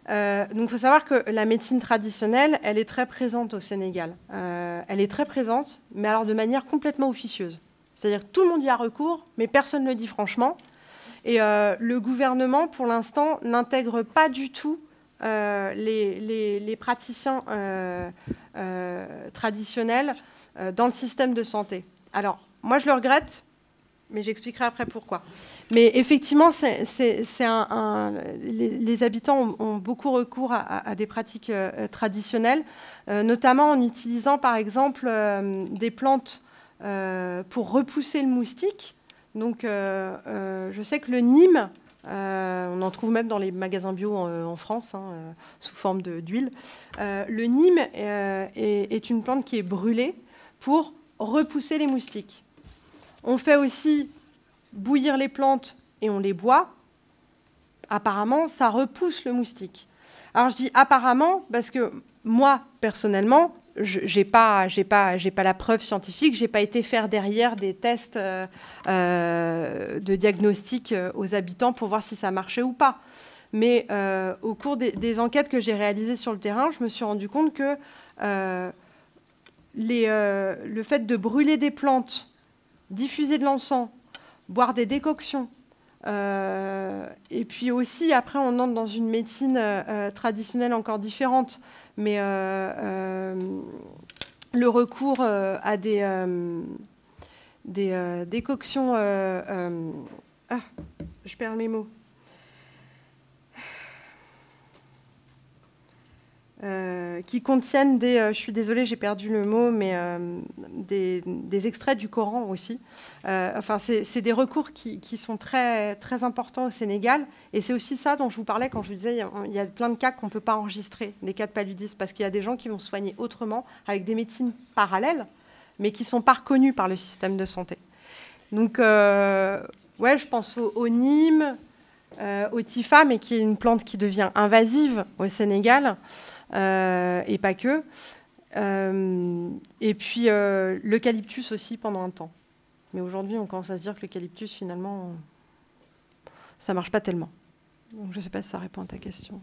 Donc, il faut savoir que la médecine traditionnelle, elle est très présente au Sénégal. Elle est très présente, mais alors de manière complètement officieuse. C'est-à-dire que tout le monde y a recours, mais personne ne le dit franchement. Et le gouvernement, pour l'instant, n'intègre pas du tout les praticiens traditionnels dans le système de santé. Alors, moi, je le regrette, mais j'expliquerai après pourquoi. Mais effectivement, les habitants ont beaucoup recours à des pratiques traditionnelles, notamment en utilisant, par exemple, des plantes pour repousser le moustique. Donc, je sais que le Nîmes, on en trouve même dans les magasins bio en France, sous forme d'huile. Le Nîmes est une plante qui est brûlée pour repousser les moustiques. On fait aussi bouillir les plantes et on les boit. Apparemment, ça repousse le moustique. Alors, je dis apparemment parce que moi, personnellement, j'ai pas la preuve scientifique. J'ai pas été faire derrière des tests de diagnostic aux habitants pour voir si ça marchait ou pas. Mais au cours des enquêtes que j'ai réalisées sur le terrain, je me suis rendu compte que le fait de brûler des plantes, diffuser de l'encens, boire des décoctions, et puis aussi, après, on entre dans une médecine traditionnelle encore différente, mais le recours à des décoctions... je perds mes mots. Qui contiennent je suis désolée, j'ai perdu le mot, mais des extraits du Coran aussi. Enfin, c'est des recours qui sont très, très importants au Sénégal. Et c'est aussi ça dont je vous parlais quand je vous disais il y a plein de cas qu'on ne peut pas enregistrer, des cas de paludisme, parce qu'il y a des gens qui vont se soigner autrement, avec des médecines parallèles, mais qui ne sont pas reconnues par le système de santé. Donc, je pense au Nîmes, au Tifa, mais qui est une plante qui devient invasive au Sénégal. Et pas que. Et puis l'eucalyptus aussi pendant un temps. Mais aujourd'hui, on commence à se dire que l'eucalyptus, finalement, ça ne marche pas tellement. Donc je ne sais pas si ça répond à ta question.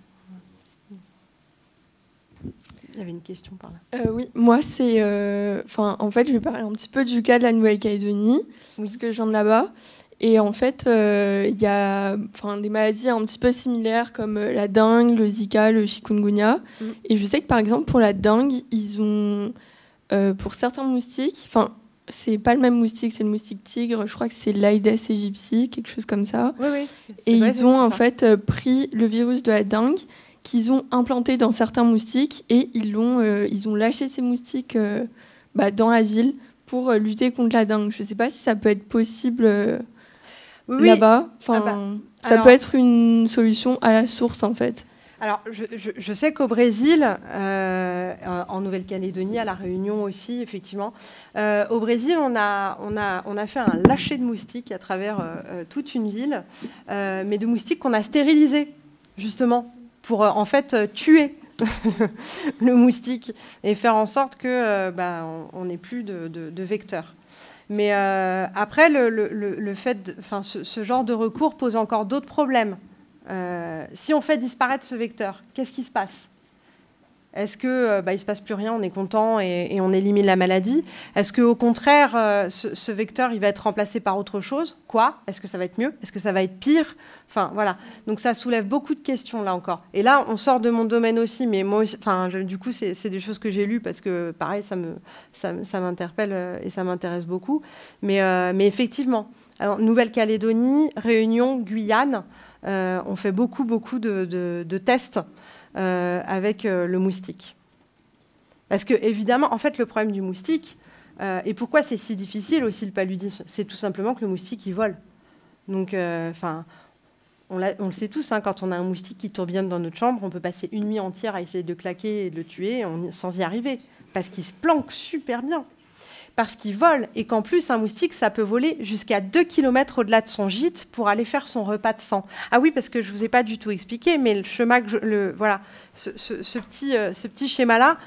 Il y avait une question par là. Oui, moi, c'est... en fait, je vais parler un petit peu du cas de la Nouvelle-Calédonie, parce que je viens de là-bas. Et en fait, il y a des maladies un petit peu similaires comme la dengue, le Zika, le chikungunya. Et je sais que, par exemple, pour la dengue, ils ont, pour certains moustiques, c'est pas le même moustique, c'est le moustique tigre. Je crois que c'est l'Aedes aegypti, quelque chose comme ça. Oui. Et ils ont en fait pris le virus de la dengue qu'ils ont implanté dans certains moustiques et ils ont lâché ces moustiques dans la ville pour lutter contre la dengue. Je ne sais pas si ça peut être possible là-bas. Enfin, ça peut être une solution à la source en fait. Alors, je sais qu'au Brésil, en Nouvelle-Calédonie, à La Réunion aussi, effectivement, au Brésil, on a fait un lâcher de moustiques à travers toute une ville, mais de moustiques qu'on a stérilisés, justement, pour en fait tuer le moustique et faire en sorte que on n'ait plus de vecteurs. Mais après, le fait, ce genre de recours pose encore d'autres problèmes. Si on fait disparaître ce vecteur, qu'est-ce qui se passe? Est-ce que il se passe plus rien, on est content et on élimine la maladie? Est-ce qu'au contraire, ce vecteur, il va être remplacé par autre chose? Quoi? Est-ce que ça va être mieux? Est-ce que ça va être pire? Enfin, voilà. Donc ça soulève beaucoup de questions, là encore. Et là, on sort de mon domaine aussi, mais moi aussi, du coup, c'est des choses que j'ai lues parce que, pareil, ça m'interpelle et ça m'intéresse beaucoup. Mais effectivement, Nouvelle-Calédonie, Réunion, Guyane, on fait beaucoup de tests avec le moustique. Parce que, évidemment, en fait, le problème du moustique, et pourquoi c'est si difficile aussi le paludisme, c'est tout simplement que le moustique, il vole. Donc, on le sait tous, quand on a un moustique qui tourbillonne dans notre chambre, on peut passer une nuit entière à essayer de le claquer et de le tuer sans y arriver. Parce qu'il se planque super bien. Parce qu'il vole, et qu'en plus, un moustique, ça peut voler jusqu'à 2 km au-delà de son gîte pour aller faire son repas de sang. Ah oui, parce que je ne vous ai pas du tout expliqué, mais le schéma, ce petit schéma-là,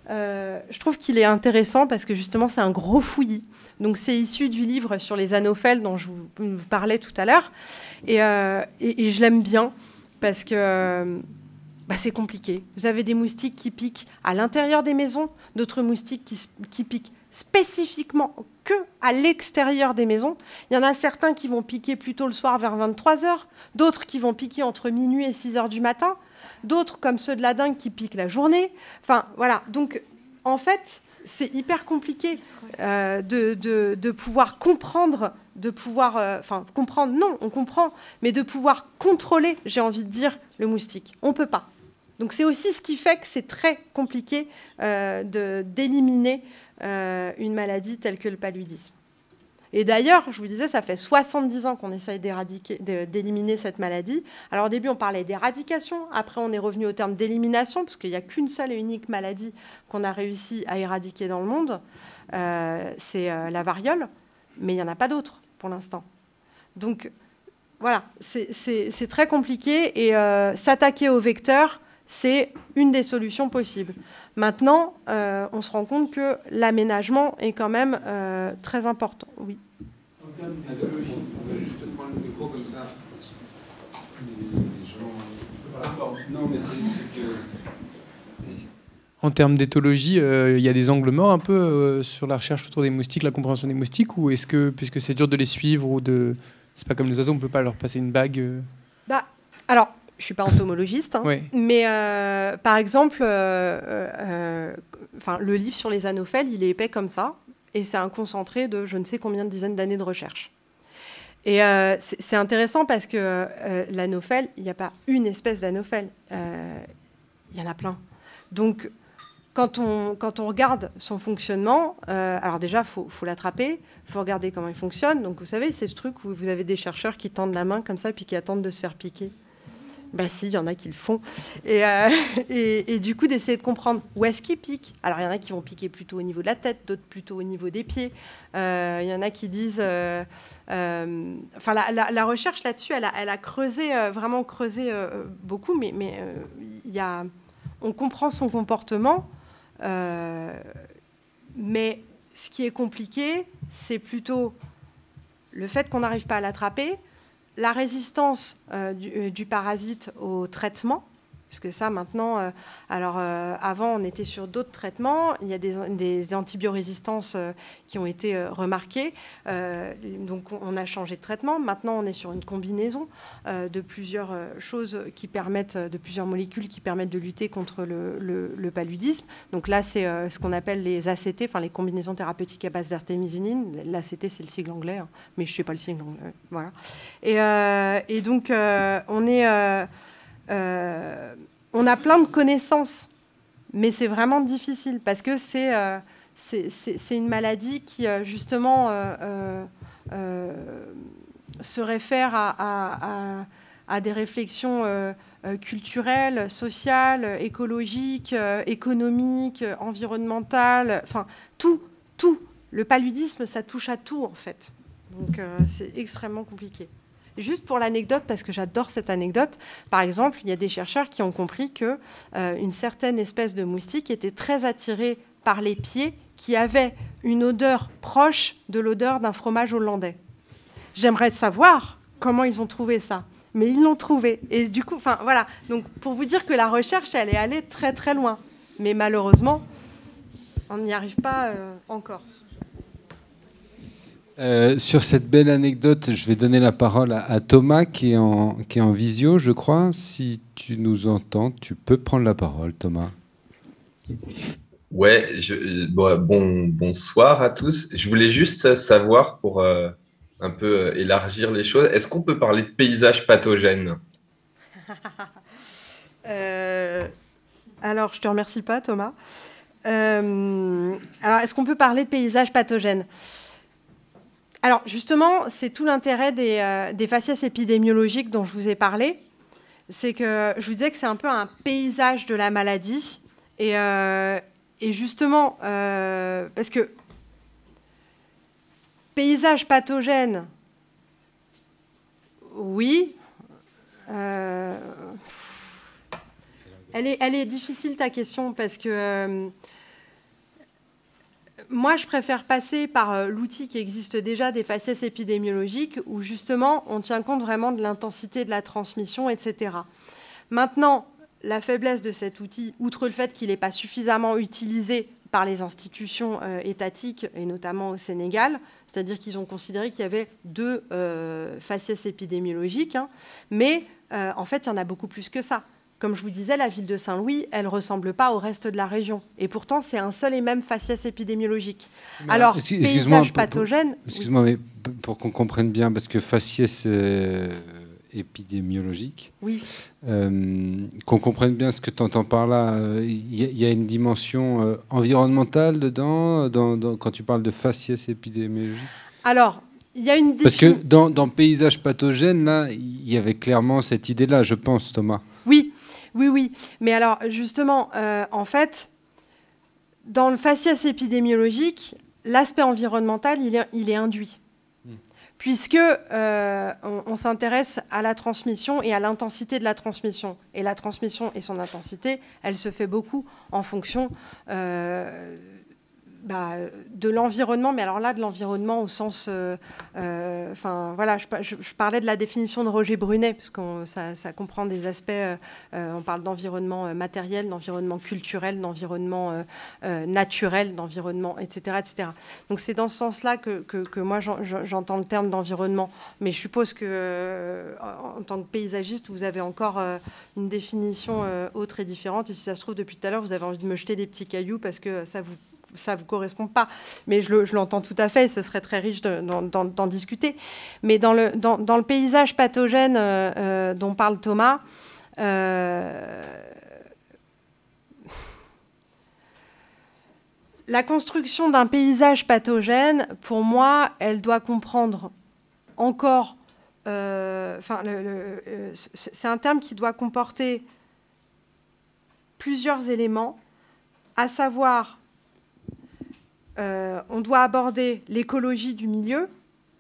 je trouve qu'il est intéressant parce que justement, c'est un gros fouillis. Donc, c'est issu du livre sur les anophèles dont je vous parlais tout à l'heure. Et je l'aime bien parce que c'est compliqué. Vous avez des moustiques qui piquent à l'intérieur des maisons, d'autres moustiques qui piquent spécifiquement que à l'extérieur des maisons. Il y en a certains qui vont piquer plutôt le soir vers 23h, d'autres qui vont piquer entre minuit et 6h du matin, d'autres comme ceux de la dengue qui piquent la journée. Enfin, voilà. Donc, en fait, c'est hyper compliqué de pouvoir comprendre, comprendre, non, on comprend, mais de pouvoir contrôler, j'ai envie de dire, le moustique. On ne peut pas. Donc, c'est aussi ce qui fait que c'est très compliqué d'éliminer une maladie telle que le paludisme. Et d'ailleurs, je vous disais, ça fait 70 ans qu'on essaye d'éliminer cette maladie. Alors au début, on parlait d'éradication. Après, on est revenu au terme d'élimination, parce qu'il n'y a qu'une seule et unique maladie qu'on a réussi à éradiquer dans le monde. C'est la variole. Mais il n'y en a pas d'autres pour l'instant. Donc voilà, c'est très compliqué. Et s'attaquer aux vecteurs, c'est une des solutions possibles. Maintenant, on se rend compte que l'aménagement est quand même très important. Oui. En termes d'éthologie, on va juste prendre le micro comme ça. Les gens... Non, mais c'est que... En termes d'éthologie, il y a des angles morts un peu sur la recherche autour des moustiques, la compréhension des moustiques, ou est-ce que, puisque c'est dur de les suivre, ou de... c'est pas comme les oiseaux, on ne peut pas leur passer une bague Alors... Je ne suis pas entomologiste, oui. Mais par exemple, le livre sur les anophèles, il est épais comme ça, et c'est un concentré de je ne sais combien de dizaines d'années de recherche. Et c'est intéressant parce que l'anophèle, il n'y a pas une espèce d'anophèle, il y en a plein. Donc, quand on regarde son fonctionnement, alors déjà, il faut l'attraper, il faut regarder comment il fonctionne. Donc, vous savez, c'est ce truc où vous avez des chercheurs qui tendent la main comme ça, puis qui attendent de se faire piquer. Ben si, il y en a qui le font. Et du coup, d'essayer de comprendre où est-ce qu'ils piquent. Alors, il y en a qui vont piquer plutôt au niveau de la tête, d'autres plutôt au niveau des pieds. Il y en a qui disent... la recherche là-dessus, elle a creusé, vraiment creusé beaucoup, mais on comprend son comportement. Mais ce qui est compliqué, c'est plutôt le fait qu'on n'arrive pas à l'attraper, la résistance du parasite au traitement, puisque ça, maintenant... avant, on était sur d'autres traitements. Il y a des antibiorésistances qui ont été remarquées. Donc, on a changé de traitement. Maintenant, on est sur une combinaison de plusieurs choses qui permettent, de plusieurs molécules qui permettent de lutter contre le paludisme. Donc là, c'est ce qu'on appelle les ACT, enfin les combinaisons thérapeutiques à base d'artémisinine. L'ACT, c'est le sigle anglais, hein, mais je ne sais pas le sigle anglais. Voilà. Et donc, on a plein de connaissances, mais c'est vraiment difficile parce que c'est une maladie qui, justement, se réfère à des réflexions culturelles, sociales, écologiques, économiques, environnementales, enfin, tout. Le paludisme, ça touche à tout, en fait. Donc, c'est extrêmement compliqué. Juste pour l'anecdote, parce que j'adore cette anecdote, par exemple, il y a des chercheurs qui ont compris qu'une certaine espèce de moustique était très attirée par les pieds qui avaient une odeur proche de l'odeur d'un fromage hollandais. J'aimerais savoir comment ils ont trouvé ça, mais ils l'ont trouvé. Et du coup, enfin voilà. Donc pour vous dire que la recherche, elle est allée très très loin, mais malheureusement, on n'y arrive pas encore. Sur cette belle anecdote, je vais donner la parole à Thomas qui est en visio, je crois. Si tu nous entends, tu peux prendre la parole, Thomas. Ouais, bonsoir à tous. Je voulais juste savoir, pour un peu élargir les choses, est-ce qu'on peut parler de paysage pathogène? Alors, je te remercie pas, Thomas. Alors, est-ce qu'on peut parler de paysage pathogène ? Alors, justement, c'est tout l'intérêt des faciès épidémiologiques dont je vous ai parlé. C'est que je vous disais que c'est un peu un paysage de la maladie. Et justement, parce que paysage pathogène, oui. Elle est difficile, ta question, parce que... moi, je préfère passer par l'outil qui existe déjà des faciès épidémiologiques où, justement, on tient compte vraiment de l'intensité de la transmission, etc. Maintenant, la faiblesse de cet outil, outre le fait qu'il n'est pas suffisamment utilisé par les institutions étatiques, et notamment au Sénégal, c'est-à-dire qu'ils ont considéré qu'il y avait 2 faciès épidémiologiques, hein, mais en fait, il y en a beaucoup plus que ça. Comme je vous disais, la ville de Saint-Louis, elle ne ressemble pas au reste de la région. Et pourtant, c'est un seul et même faciès épidémiologique. Alors, paysage pathogène... Excuse-moi, mais pour qu'on comprenne bien, parce que faciès épidémiologique, oui. Qu'on comprenne bien ce que tu entends par là, il y a une dimension environnementale dedans, quand tu parles de faciès épidémiologique? Alors, il y a une... Parce que dans paysage pathogène, là, il y avait clairement cette idée-là, je pense, Thomas. Oui. Mais alors, justement, en fait, dans le faciès épidémiologique, l'aspect environnemental, il est induit. Puisque on s'intéresse à la transmission et à l'intensité de la transmission. Et la transmission et son intensité, elle se fait beaucoup en fonction de l'environnement, mais alors là, de l'environnement au sens... voilà, je parlais de la définition de Roger Brunet, parce que ça comprend des aspects... on parle d'environnement matériel, d'environnement culturel, d'environnement naturel, d'environnement, etc., etc. Donc c'est dans ce sens-là que moi, j'entends le terme d'environnement. Mais je suppose que, en tant que paysagiste, vous avez encore une définition autre et différente. Et si ça se trouve, depuis tout à l'heure, vous avez envie de me jeter des petits cailloux parce que ça vous correspond pas. Mais je l'entends tout à fait, ce serait très riche d'en discuter. Mais dans le paysage pathogène dont parle Thomas, la construction d'un paysage pathogène, pour moi, elle doit comprendre encore... c'est un terme qui doit comporter plusieurs éléments, à savoir... on doit aborder l'écologie du milieu,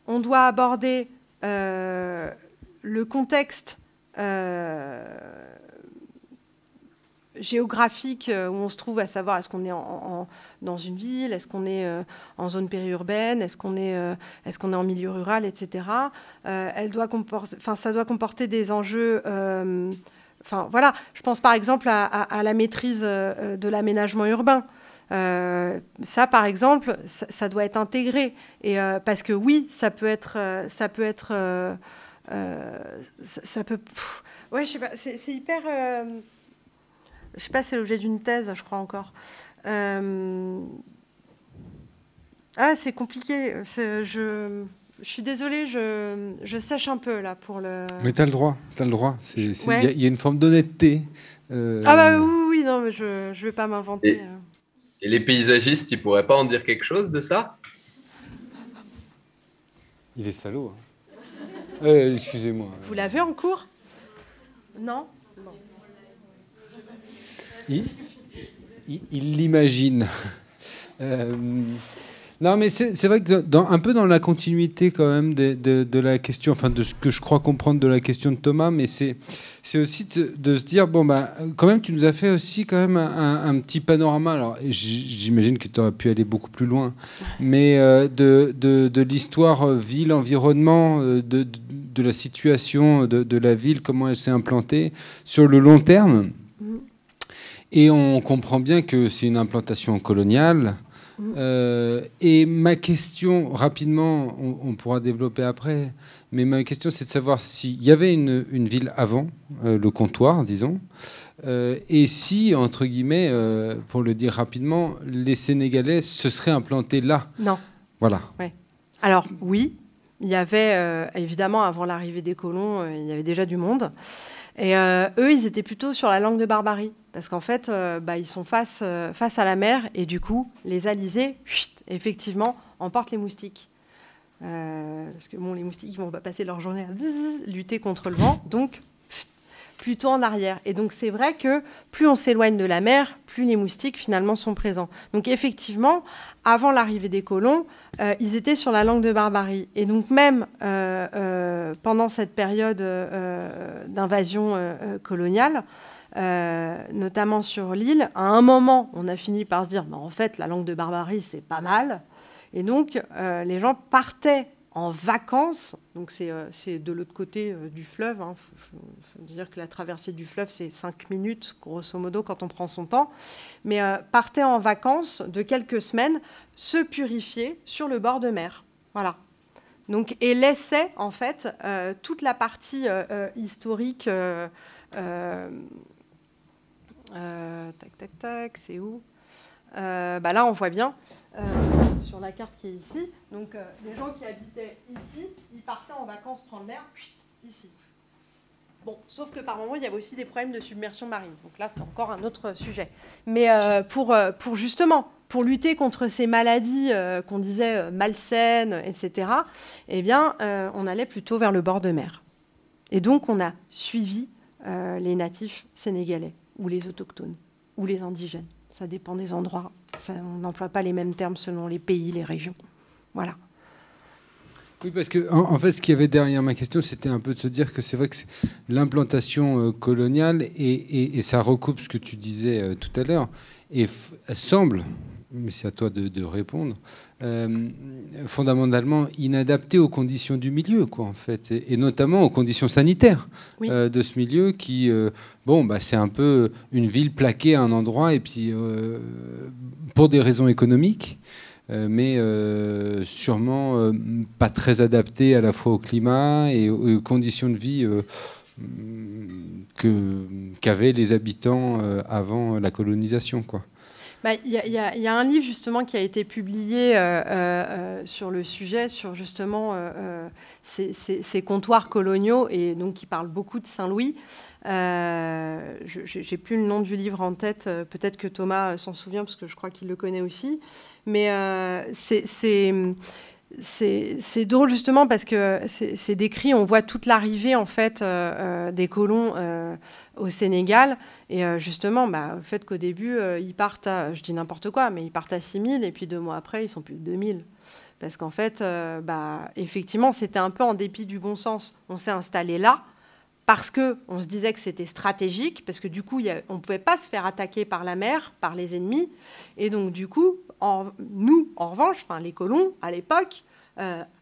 on doit aborder le contexte géographique où on se trouve, à savoir est-ce qu'on est dans une ville, est-ce qu'on est en zone périurbaine, est-ce qu'on est en milieu rural, etc. Ça doit comporter des enjeux Enfin, voilà, je pense par exemple à la maîtrise de l'aménagement urbain. Ça, par exemple, ça doit être intégré. Et, parce que oui, ça peut... Ouais, je sais pas, c'est hyper... je sais pas, c'est l'objet d'une thèse, je crois encore. Ah, c'est compliqué. Je suis désolée, je sèche un peu là pour le... Mais t'as le droit, t'as le droit. Ouais. Y a une forme d'honnêteté. Ah bah oui, non, mais je vais pas m'inventer. Et les paysagistes, ils pourraient pas en dire quelque chose de ça? Il est salaud. Hein. Excusez-moi. Vous l'avez en cours? Non? Il l'imagine. Non, mais c'est vrai que un peu dans la continuité quand même de la question, enfin de ce que je crois comprendre de la question de Thomas, mais c'est aussi de se dire, bon, bah, quand même, tu nous as fait aussi quand même un petit panorama. Alors, j'imagine que tu aurais pu aller beaucoup plus loin, mais de l'histoire ville-environnement, de la situation de la ville, comment elle s'est implantée sur le long terme. Et on comprend bien que c'est une implantation coloniale. Et ma question, rapidement, on pourra développer après, mais ma question, c'est de savoir s'il y avait une ville avant, le comptoir, disons, et si, entre guillemets, pour le dire rapidement, les Sénégalais se seraient implantés là. Non. Voilà. Ouais. Alors, oui, il y avait, évidemment, avant l'arrivée des colons, il y avait déjà du monde. Et eux, ils étaient plutôt sur la langue de Barbarie. Parce qu'en fait, ils sont face à la mer. Et du coup, les alizés, effectivement, emportent les moustiques. Parce que bon, les moustiques, ils vont pas passer leur journée à lutter contre le vent. Donc, plutôt en arrière. Et donc, c'est vrai que plus on s'éloigne de la mer, plus les moustiques, finalement, sont présents. Donc, effectivement, avant l'arrivée des colons, ils étaient sur la langue de Barbarie. Et donc, même pendant cette période d'invasion coloniale, notamment sur l'île, à un moment, on a fini par se dire, en fait, la langue de Barbarie, c'est pas mal. Et donc, les gens partaient en vacances. Donc, c'est de l'autre côté du fleuve. Faut dire que la traversée du fleuve, c'est 5 minutes, grosso modo, quand on prend son temps. Mais partaient en vacances de quelques semaines, se purifier sur le bord de mer. Voilà. Donc, et laissaient, en fait, toute la partie historique... c'est où là, on voit bien sur la carte qui est ici. Donc, les gens qui habitaient ici, ils partaient en vacances prendre l'air ici. Bon, sauf que par moment, il y avait aussi des problèmes de submersion marine. Donc là, c'est encore un autre sujet. Mais pour justement, pour lutter contre ces maladies qu'on disait malsaines, etc., eh bien, on allait plutôt vers le bord de mer. Et donc, on a suivi les natifs sénégalais, ou les autochtones, ou les indigènes. Ça dépend des endroits. On n'emploie pas les mêmes termes selon les pays, les régions. Voilà. Oui, parce que en fait, ce qu'il y avait derrière ma question, c'était un peu de se dire que c'est vrai que l'implantation coloniale, et ça recoupe ce que tu disais tout à l'heure, et semble, mais c'est à toi de répondre, fondamentalement inadaptée aux conditions du milieu, quoi, en fait, et notamment aux conditions sanitaires de ce milieu qui, c'est un peu une ville plaquée à un endroit, et puis pour des raisons économiques, mais sûrement pas très adaptée à la fois au climat et aux conditions de vie qu'avaient les habitants avant la colonisation, quoi. Y a un livre justement qui a été publié sur le sujet, sur justement ces comptoirs coloniaux, et donc qui parle beaucoup de Saint-Louis. J'ai plus le nom du livre en tête, peut-être que Thomas s'en souvient parce que je crois qu'il le connaît aussi. Mais c'est drôle justement parce que c'est décrit, on voit toute l'arrivée en fait des colons au Sénégal, et justement le fait qu'au début ils partent je dis n'importe quoi, mais ils partent à 6 000 et puis 2 mois après ils sont plus de 2 000 parce qu'en fait effectivement c'était un peu en dépit du bon sens. On s'est installé là parce qu'on se disait que c'était stratégique, parce que du coup on ne pouvait pas se faire attaquer par la mer, par les ennemis, et donc du coup nous, en revanche, les colons, à l'époque,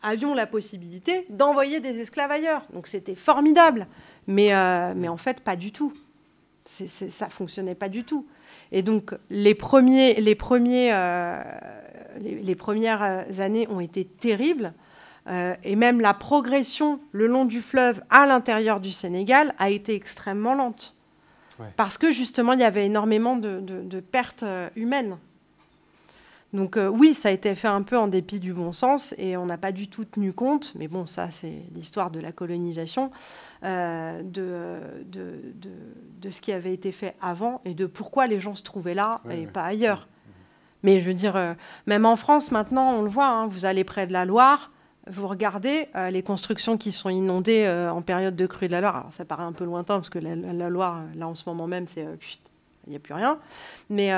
avions la possibilité d'envoyer des esclaves ailleurs. Donc c'était formidable. Mais en fait, pas du tout. Ça fonctionnait pas du tout. Et donc les premières années ont été terribles. Et même la progression le long du fleuve à l'intérieur du Sénégal a été extrêmement lente. Ouais. Parce que justement, il y avait énormément de pertes humaines. Donc oui, ça a été fait un peu en dépit du bon sens et on n'a pas du tout tenu compte, mais bon, ça c'est l'histoire de la colonisation, de ce qui avait été fait avant et de pourquoi les gens se trouvaient là et pas ailleurs. Mais je veux dire, même en France maintenant, on le voit, hein, vous allez près de la Loire, vous regardez les constructions qui sont inondées en période de crue de la Loire. Alors ça paraît un peu lointain parce que la Loire, là en ce moment même, c'est... il n'y a plus rien. Mais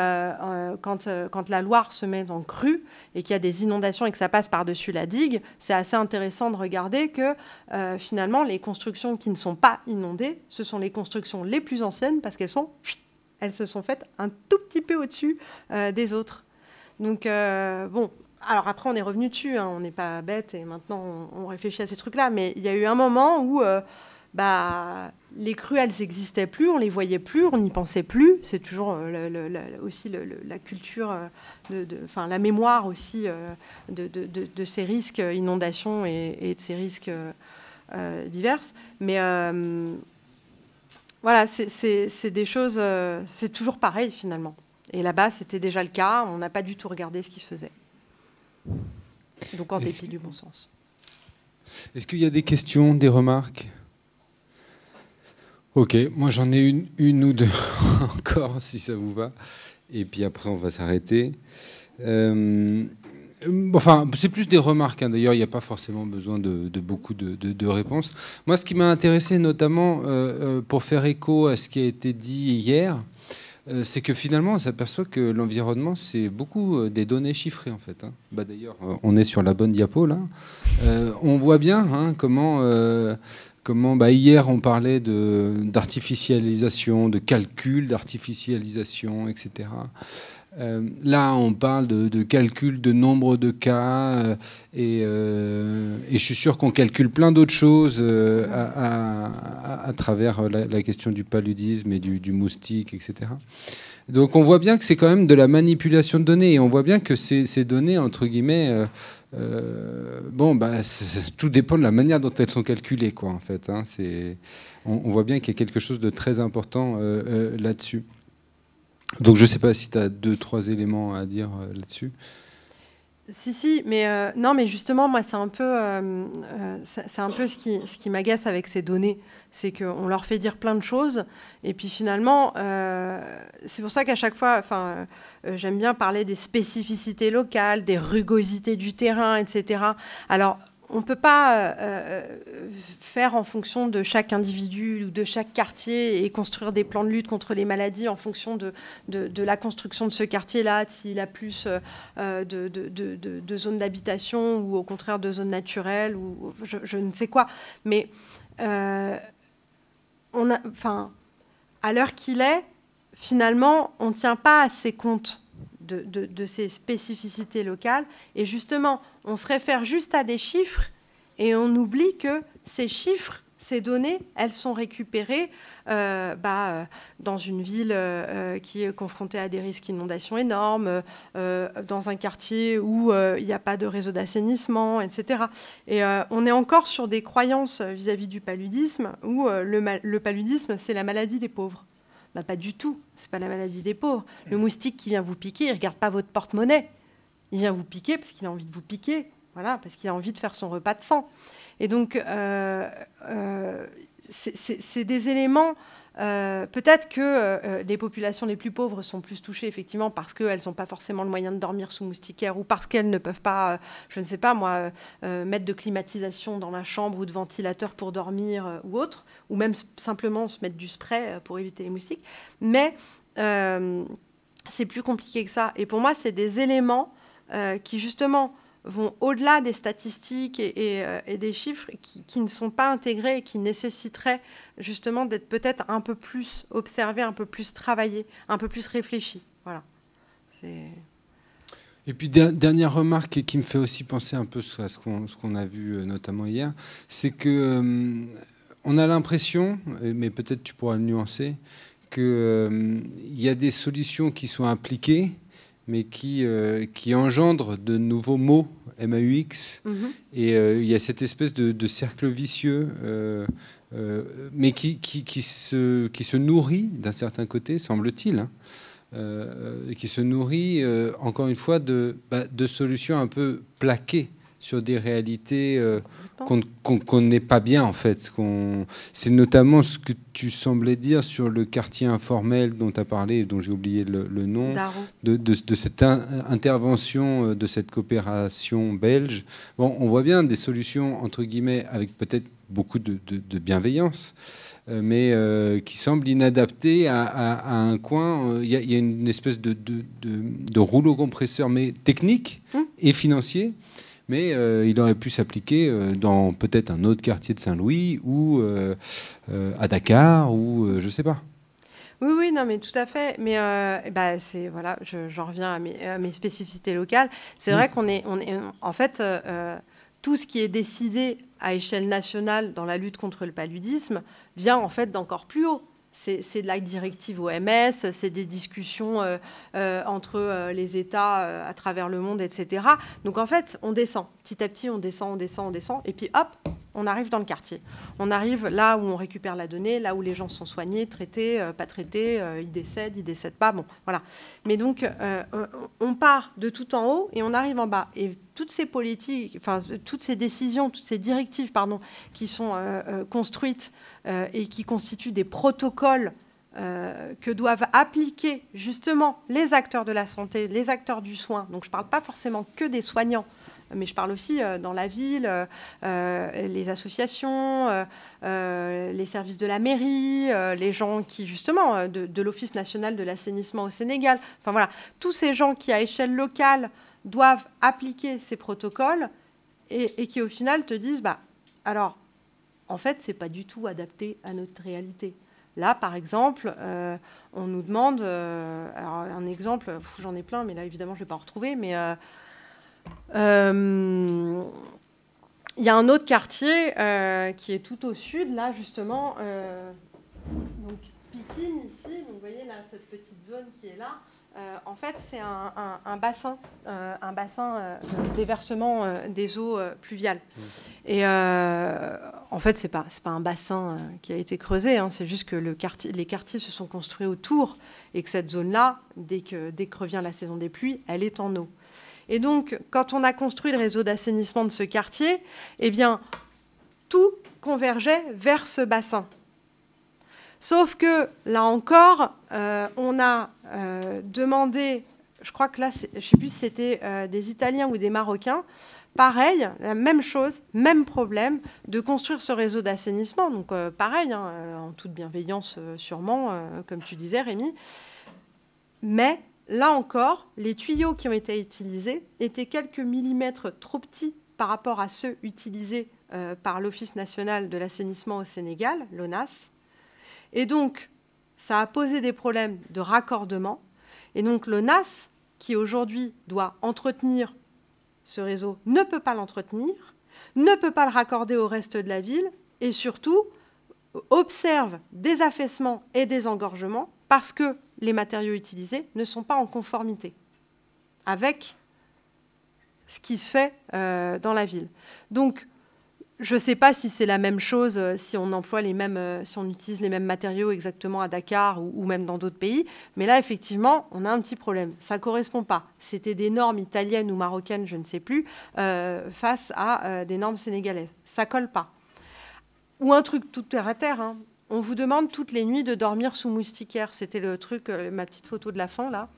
quand la Loire se met en crue et qu'il y a des inondations et que ça passe par-dessus la digue, c'est assez intéressant de regarder que finalement, les constructions qui ne sont pas inondées, ce sont les constructions les plus anciennes parce qu'elles se sont faites un tout petit peu au-dessus des autres. Donc, bon, alors après, on est revenu dessus, hein, on n'est pas bête et maintenant, on réfléchit à ces trucs-là. Mais il y a eu un moment où... les crues, elles n'existaient plus, on les voyait plus, on n'y pensait plus. C'est toujours aussi la culture, la mémoire aussi de ces risques inondations et de ces risques divers. Mais voilà, c'est des choses, c'est toujours pareil finalement. Et là-bas, c'était déjà le cas, on n'a pas du tout regardé ce qui se faisait. Donc en dépit du bon sens. Est-ce qu'il y a des questions, des remarques ? Ok, moi j'en ai une ou deux encore, si ça vous va. Et puis après, on va s'arrêter. Enfin, c'est plus des remarques. Hein. D'ailleurs, il n'y a pas forcément besoin de beaucoup de réponses. Moi, ce qui m'a intéressé, notamment pour faire écho à ce qui a été dit hier, c'est que finalement, on s'aperçoit que l'environnement, c'est beaucoup des données chiffrées, en fait. Hein. D'ailleurs, on est sur la bonne diapo, là. On voit bien hein, comment hier on parlait d'artificialisation, de calcul d'artificialisation, etc. Là on parle de calcul de nombre de cas et je suis sûr qu'on calcule plein d'autres choses à travers la question du paludisme et du moustique, etc. Donc on voit bien que c'est quand même de la manipulation de données et on voit bien que ces données, entre guillemets... tout dépend de la manière dont elles sont calculées, quoi, en fait. Hein, on voit bien qu'il y a quelque chose de très important là-dessus. Donc, je ne sais pas si tu as 2-3 éléments à dire là-dessus. Si, mais non, mais justement, moi, c'est un peu ce qui m'agace avec ces données, c'est qu'on leur fait dire plein de choses, et puis finalement, c'est pour ça qu'à chaque fois, j'aime bien parler des spécificités locales, des rugosités du terrain, etc. Alors, on ne peut pas faire en fonction de chaque individu ou de chaque quartier et construire des plans de lutte contre les maladies en fonction de la construction de ce quartier-là, s'il a plus de zones d'habitation ou au contraire de zones naturelles ou je ne sais quoi. Mais à l'heure qu'il est, finalement, on ne tient pas assez compte de ces spécificités locales. Et justement, on se réfère juste à des chiffres et on oublie que ces chiffres, ces données, elles sont récupérées dans une ville qui est confrontée à des risques d'inondation énormes, dans un quartier où il n'y a pas de réseau d'assainissement, etc. Et on est encore sur des croyances vis-à-vis du paludisme où le paludisme, c'est la maladie des pauvres. Pas du tout, c'est pas la maladie des pauvres. Le moustique qui vient vous piquer, il ne regarde pas votre porte-monnaie. Il vient vous piquer parce qu'il a envie de vous piquer, voilà, parce qu'il a envie de faire son repas de sang. Et donc, c'est des éléments... peut-être que les populations les plus pauvres sont plus touchées, effectivement, parce qu'elles n'ont pas forcément le moyen de dormir sous moustiquaire ou parce qu'elles ne peuvent pas, je ne sais pas moi, mettre de climatisation dans la chambre ou de ventilateur pour dormir ou autre, ou même simplement se mettre du spray pour éviter les moustiques. Mais c'est plus compliqué que ça. Et pour moi, c'est des éléments qui, justement, vont au-delà des statistiques et des chiffres qui ne sont pas intégrés et qui nécessiteraient justement d'être peut-être un peu plus observés, un peu plus travaillés, un peu plus réfléchis. Voilà. Et puis, dernière remarque qui me fait aussi penser un peu à ce qu'on a vu notamment hier, c'est que on a l'impression, mais peut-être tu pourras le nuancer, qu'il y a des solutions qui sont appliquées, mais qui engendrent de nouveaux mots, MAUX, et il y a cette espèce de cercle vicieux, mais qui se nourrit d'un certain côté, semble-t-il, hein, qui se nourrit, encore une fois, de solutions un peu plaquées sur des réalités qu'on n'est pas bien, en fait. C'est notamment ce que tu semblais dire sur le quartier informel dont tu as parlé, dont j'ai oublié le nom, de cette intervention, de cette coopération belge. Bon, on voit bien des solutions, entre guillemets, avec peut-être beaucoup de bienveillance, mais qui semblent inadaptées à un coin. Il y a une espèce de rouleau compresseur, mais technique et financier. Mais il aurait pu s'appliquer dans peut-être un autre quartier de Saint-Louis ou à Dakar ou je sais pas. Oui, non, mais tout à fait. Mais voilà, j'en reviens à mes spécificités locales. C'est vrai qu'on est en fait, tout ce qui est décidé à échelle nationale dans la lutte contre le paludisme vient en fait d'encore plus haut. C'est de la directive OMS, c'est des discussions entre les États à travers le monde, etc. Donc en fait, on descend. Petit à petit, on descend. Et puis hop, on arrive dans le quartier. On arrive là où on récupère la donnée, là où les gens sont soignés, traités, pas traités, ils décèdent pas. Bon, voilà. Mais donc, on part de tout en haut et on arrive en bas. Et toutes ces politiques, enfin, toutes ces décisions, toutes ces directives, qui sont construites et qui constituent des protocoles que doivent appliquer justement les acteurs de la santé, les acteurs du soin. Donc je ne parle pas forcément que des soignants, mais je parle aussi dans la ville, les associations, les services de la mairie, les gens qui, justement, de l'Office national de l'assainissement au Sénégal. Enfin voilà, tous ces gens qui, à échelle locale, doivent appliquer ces protocoles et qui, au final, te disent, alors, en fait, ce n'est pas du tout adapté à notre réalité. Là, par exemple, on nous demande... alors, un exemple, j'en ai plein, mais là, évidemment, je ne vais pas en retrouver, mais il y a un autre quartier qui est tout au sud, là, justement. Donc, Pikine, ici, donc, vous voyez, là, cette petite zone qui est là. En fait, c'est un bassin de déversement des eaux pluviales. Et en fait, c'est pas un bassin qui a été creusé, hein, c'est juste que les quartiers se sont construits autour et que cette zone-là, dès que revient la saison des pluies, elle est en eau. Et donc, quand on a construit le réseau d'assainissement de ce quartier, eh bien, tout convergeait vers ce bassin. Sauf que, là encore, on a demandé, je crois que là, je ne sais plus si c'était des Italiens ou des Marocains, pareil, la même chose, même problème, de construire ce réseau d'assainissement. Donc, pareil, hein, en toute bienveillance sûrement, comme tu disais, Rémi. Mais, là encore, les tuyaux qui ont été utilisés étaient quelques millimètres trop petits par rapport à ceux utilisés par l'Office national de l'assainissement au Sénégal, l'ONAS. Et donc, ça a posé des problèmes de raccordement. Et donc, le NAS, qui aujourd'hui doit entretenir ce réseau, ne peut pas l'entretenir, ne peut pas le raccorder au reste de la ville et surtout observe des affaissements et des engorgements parce que les matériaux utilisés ne sont pas en conformité avec ce qui se fait dans la ville. Donc, je ne sais pas si c'est la même chose, si on emploie si on utilise les mêmes matériaux exactement à Dakar ou même dans d'autres pays. Mais là, effectivement, on a un petit problème. Ça ne correspond pas. C'était des normes italiennes ou marocaines, je ne sais plus, face à des normes sénégalaises. Ça ne colle pas. Ou un truc tout terre à terre. Hein. On vous demande toutes les nuits de dormir sous moustiquaire. C'était le truc, ma petite photo de la fin, là,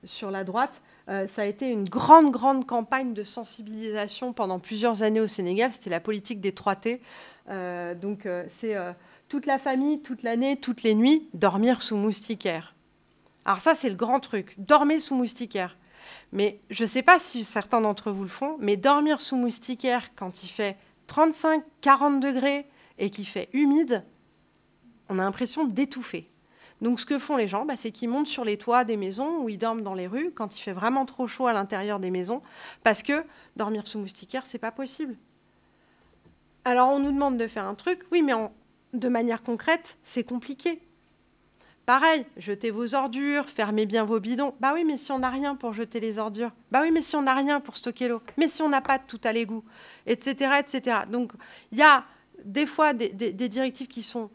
sur la droite. Ça a été une grande campagne de sensibilisation pendant plusieurs années au Sénégal. C'était la politique des 3T. Donc, c'est toute la famille, toute l'année, toutes les nuits, dormir sous moustiquaire. Alors ça, c'est le grand truc. Dormez sous moustiquaire. Mais je ne sais pas si certains d'entre vous le font, mais dormir sous moustiquaire quand il fait 35-40 degrés et qu'il fait humide, on a l'impression d'étouffer. Donc, ce que font les gens, c'est qu'ils montent sur les toits des maisons ou ils dorment dans les rues quand il fait vraiment trop chaud à l'intérieur des maisons parce que dormir sous moustiquaire, c'est pas possible. Alors, on nous demande de faire un truc. Oui, mais de manière concrète, c'est compliqué. Pareil, jetez vos ordures, fermez bien vos bidons. Bah oui, mais si on n'a rien pour jeter les ordures. Bah oui, mais si on n'a rien pour stocker l'eau. Mais si on n'a pas tout à l'égout, etc., etc. Donc, il y a des fois des directives qui sont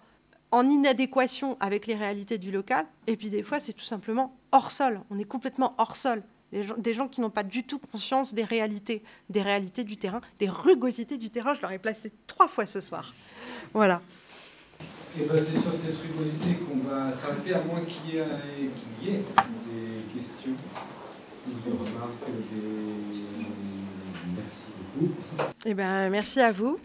en inadéquation avec les réalités du local. Et puis, des fois, c'est tout simplement hors sol. On est complètement hors sol. Des gens qui n'ont pas du tout conscience des réalités du terrain, des rugosités du terrain. Je leur ai placé 3 fois ce soir. Voilà. Et ben c'est sur cette rugosité qu'on va s'arrêter, à moins qu'il y ait des questions, des remarques, Merci beaucoup. Eh ben, merci à vous.